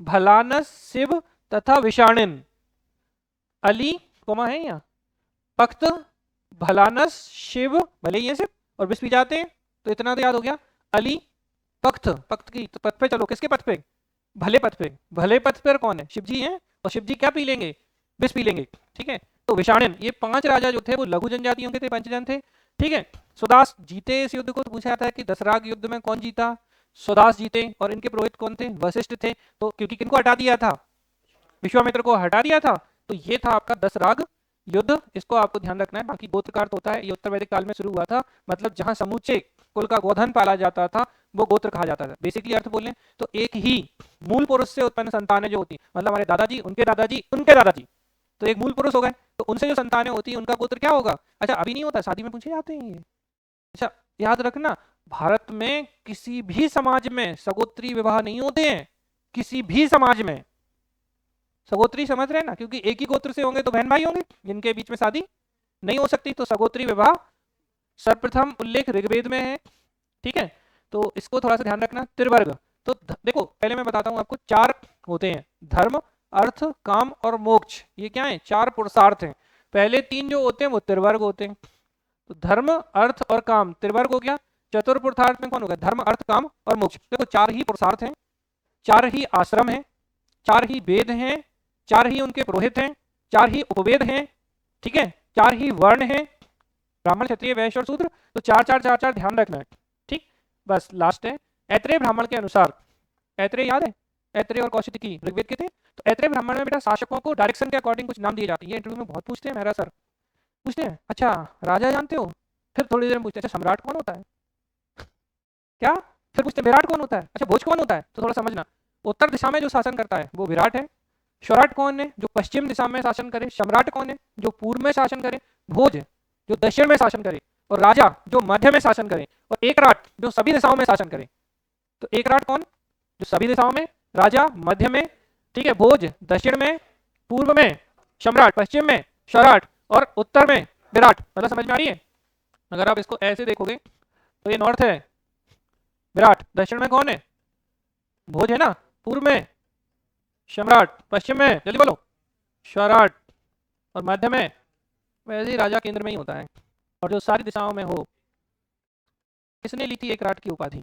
भलानस, शिव तथा विषाणिन। अली कोमा है यहाँ, पख्त, भलानस, शिव, भले ही सिर्फ, और विष भी जाते हैं, तो इतना तो याद हो गया। अली, पख्त, पख्त की तो पथ पे चलो, किसके पथ पे? भले पथ पे। भले पथ पर कौन है? शिव जी हैं, और शिव जी क्या पी लेंगे? विष पी लेंगे, ठीक है। तो विषाणन, ये 5 राजा जो थे वो लघु जनजातियों के थे, पंचजन थे, ठीक है। सुदास जीते इस युद्ध को। तो पूछा जाता है कि दशराग युद्ध में कौन जीता? सुदास जीते। और इनके पुरोहित कौन थे? वशिष्ठ थे। तो क्योंकि किनको हटा दिया था? विश्वामित्र को हटा दिया था। तो ये था आपका दशराग युद्ध, इसको आपको ध्यान रखना है। बाकी गोत्र का अर्थ होता है, ये उत्तर वैदिक काल में शुरू हुआ था, मतलब जहां समूचे कुल का गोधन पाला जाता था वो गोत्र कहा जाता था। बेसिकली अर्थ बोलें तो एक ही मूल पुरुष से उत्पन्न संतानें जो होती, मतलब हमारे दादाजी, उनके दादाजी, उनके दादाजी, तो एक मूल पुरुष हो गए, तो उनसे जो संतानें होती है उनका गोत्र क्या होगा? अच्छा अभी नहीं होता, शादी में पूछे जाते हैं ये। अच्छा याद रखना, भारत में किसी भी समाज में सगोत्री विवाह नहीं होते हैं, किसी भी समाज में। सगोत्री समझ रहे हैं ना, क्योंकि एक ही गोत्र से होंगे तो बहन भाई होंगे जिनके बीच में शादी नहीं हो सकती। तो सगोत्री विवाह सर्वप्रथम उल्लेख ऋग्वेद में है, ठीक है। तो इसको थोड़ा सा ध्यान रखना। त्रिवर्ग, तो देखो पहले मैं बताता हूं आपको, 4 होते हैं, धर्म, अर्थ, काम और मोक्ष। ये क्या है? 4 पुरुषार्थ हैं। पहले 3 जो होते हैं वो त्रिवर्ग होते हैं। तो धर्म, अर्थ और काम त्रिवर्ग हो गया। चतुर पुरुषार्थ में कौन होगा? धर्म अर्थ काम और मोक्ष। देखो 4 ही पुरुषार्थ हैं, 4 ही आश्रम हैं, 4 ही वेद हैं, 4 ही उनके पुरोहित हैं, 4 ही उपवेद हैं, ठीक है, 4 ही वर्ण हैं, ब्राह्मण क्षत्रिय वैश्य और शूद्र। तो 4 4 4 4 ध्यान रखना है, ठीक। बस लास्ट है ऐत्रेय ब्राह्मण के अनुसार, ऐत्रेय याद है, ऐत्रेय और कौशिकी ऋग्वेद के थे। तो ऐत्रेय ब्राह्मण में बेटा शासकों को डायरेक्शन के अकॉर्डिंग कुछ नाम दिए जाते हैं। ये इंटरव्यू में बहुत पूछते हैं, मेरा सर पूछते हैं, अच्छा राजा जानते हो, फिर थोड़ी देर में पूछते हैं अच्छा सम्राट कौन होता है, क्या, फिर पूछते हैं विराट कौन होता है, अच्छा भोज कौन होता है। तो थोड़ा समझना, उत्तर दिशा में जो शासन करता है वो विराट है, स्वराट कौन है जो पश्चिम दिशा में शासन करे, सम्राट कौन है जो पूर्व में शासन करे, भोज जो दक्षिण में शासन करे, और राजा जो मध्य में शासन करे, और एकराट जो सभी दिशाओं में शासन करे। तो एकराट कौन? जो सभी दिशाओं में, राजा मध्य में, ठीक है, भोज दक्षिण में, पूर्व में सम्राट, पश्चिम में स्वराट और उत्तर में विराट। मतलब समझ में आ रही है? अगर आप इसको ऐसे देखोगे तो ये नॉर्थ है विराट, दक्षिण में कौन है? भोज है ना, पूर्व में सम्राट, पश्चिम में जल्दी बोलो स्वराट, और मध्य में वैसे ही राजा केंद्र में ही होता है, और जो सारी दिशाओं में हो। किसने ली थी एकराट की उपाधि?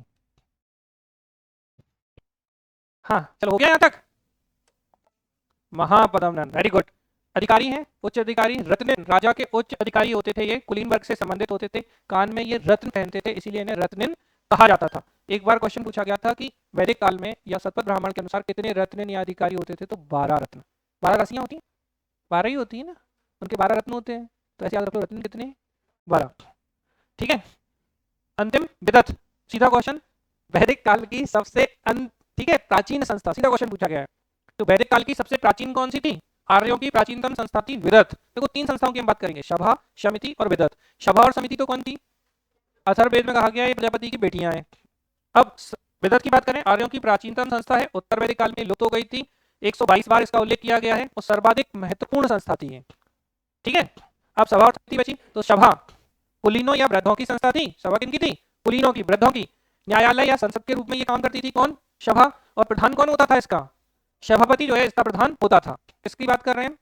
हाँ चलो हो गया यहाँ तक। Mahapadmananda, very good. अधिकारी हैं उच्च अधिकारी, रत्निन राजा के उच्च अधिकारी होते थे, ये कुलीन वर्ग से संबंधित होते थे, कान में ये रत्न पहनते थे, इसीलिए इन्हें रत्निन कहा जाता था। एक बार क्वेश्चन पूछा गया था कि वैदिक काल में या शतपथ ब्राह्मण के अनुसार कितने रत्न या अधिकारी होते थे? तो 12 रत्न। 12 राशियां होती हैं, 12 ही होती है ना, उनके 12 रत्न होते हैं। तो ऐसे याद रखो रत्न कितने? 12, ठीक है। अंतिम विदथ, सीधा क्वेश्चन, वैदिक काल की सबसे ठीक है प्राचीन संस्था, सीधा क्वेश्चन पूछा गया है। तो वैदिक काल की सबसे प्राचीन कौन सी थी? आर्यों की प्राचीनतम संस्था थी विदथ। देखो 3 संस्थाओं की हम बात करेंगे, सभा, समिति और विदथ। सभा और समिति तो कौन थी? अथर्ववेद में कहा गया ये प्रजापति की बेटियां हैं। अब विदथ की बात करें, आर्यों की प्राचीनतम संस्था है, उत्तर वैदिक काल में लुप्त हो गई थी, 122 बार इसका उल्लेख किया गया है, और सर्वाधिक महत्वपूर्ण संस्था थी, ठीक है। अब सभा और समिति बची, तो सभा कुलीनों या वृद्धों की संस्था थी। सभा किनकी थी? कुलीनों की, वृद्धों की। न्यायालय या संसद के रूप में ये काम करती थी कौन? सभा। और प्रधान कौन होता था इसका? सभापति जो है इसका प्रधान होता था। किसकी बात कर रहे हैं?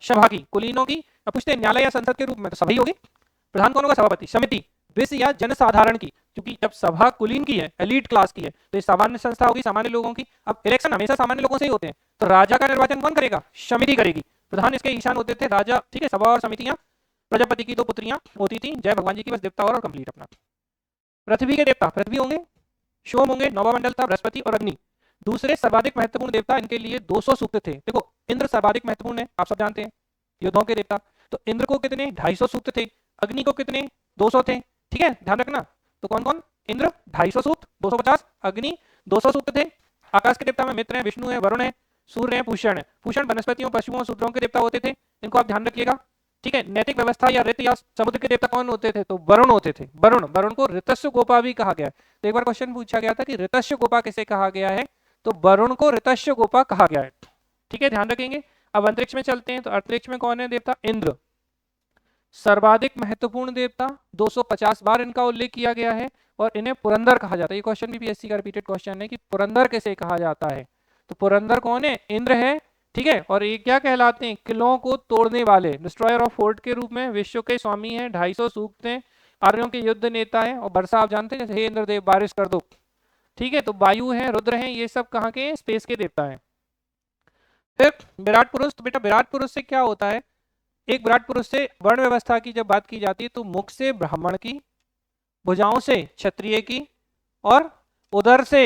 सभा की, कुलीनों की। अब पूछते हैं न्यायालय या संसद के रूप में, तो सभी होगी। प्रधान कौन होगा? सभापति। समिति विश्व या जनसाधारण की, क्योंकि जब सभा कुलीन की है, एलीट क्लास की है, तो ये सामान्य संस्था होगी, सामान्य लोगों की। अब इलेक्शन हमेशा सामान्य लोगों से ही होते हैं, तो राजा का निर्वाचन कौन करेगा? समिति करेगी। प्रधान इसके ईशान होते थे राजा, ठीक है। सभा और समितियां, प्रजापति की 2 पुत्रियां होती थी, जय भगवान जी की, बस देवता और कंप्लीट अपना। पृथ्वी के देवता पृथ्वी होंगे, सोम होंगे, नौवामंडल था बृहस्पति और अग्नि। दूसरे सर्वाधिक महत्वपूर्ण देवता, इनके लिए 200 सूक्त थे। देखो इंद्र सर्वाधिक महत्वपूर्ण है, आप सब जानते हैं, युद्धों के देवता। तो इंद्र को कितने? 250 सूक्त थे। अग्नि को कितने? 200 थे, ठीक है, ध्यान रखना। तो कौन कौन? इंद्र 250 सूक्त, 250, अग्नि 200 सूक्त थे। आकाश के देवता में मित्र है, विष्णु है, वरुण है, सूर्य है, भूषण है। भूषण वनस्पतियों, पशुओं, शूद्रों के देवता होते थे, इनको आप ध्यान रखिएगा, ठीक है। नैतिक व्यवस्था या ऋत या समुद्र के देवता कौन होते थे? तो वरुण होते थे। वरुण, वरुण को ऋतस्य गोपा भी कहा गया है। तो एक बार क्वेश्चन पूछा गया था कि ऋतस्य गोपा किसे कहा गया है? तो वरुण को ऋतस्य गोपा कहा गया है, ठीक है, ध्यान रखेंगे। अब अंतरिक्ष में चलते हैं, तो अंतरिक्ष में कौन है देवता? इंद्र, सर्वाधिक महत्वपूर्ण देवता, 250 बार इनका उल्लेख किया गया है, और इन्हें पुरंदर कहा जाता है। ये क्वेश्चन भी पीएससी का रिपीटेड क्वेश्चन है कि पुरंदर किसे कहा जाता है? तो पुरंदर कौन है? इंद्र है, ठीक है। और ये क्या कहलाते हैं? किलों को तोड़ने वाले, डिस्ट्रॉयर ऑफ फोर्ट के रूप में विश्व के स्वामी हैं, 250 सूक्त हैं, आर्यों के युद्ध नेता है। और वर्षा आप जानते हैं, हे इंद्रदेव बारिश कर दो, ठीक है। तो वायु है, रुद्र हैं, ये सब कहाँ के? स्पेस के देवता हैं। फिर विराट पुरुष, तो बेटा विराट पुरुष से क्या होता है? एक विराट पुरुष से वर्ण व्यवस्था की जब बात की जाती है, तो मुख से ब्राह्मण की, भुजाओं से क्षत्रिय की, और उदर से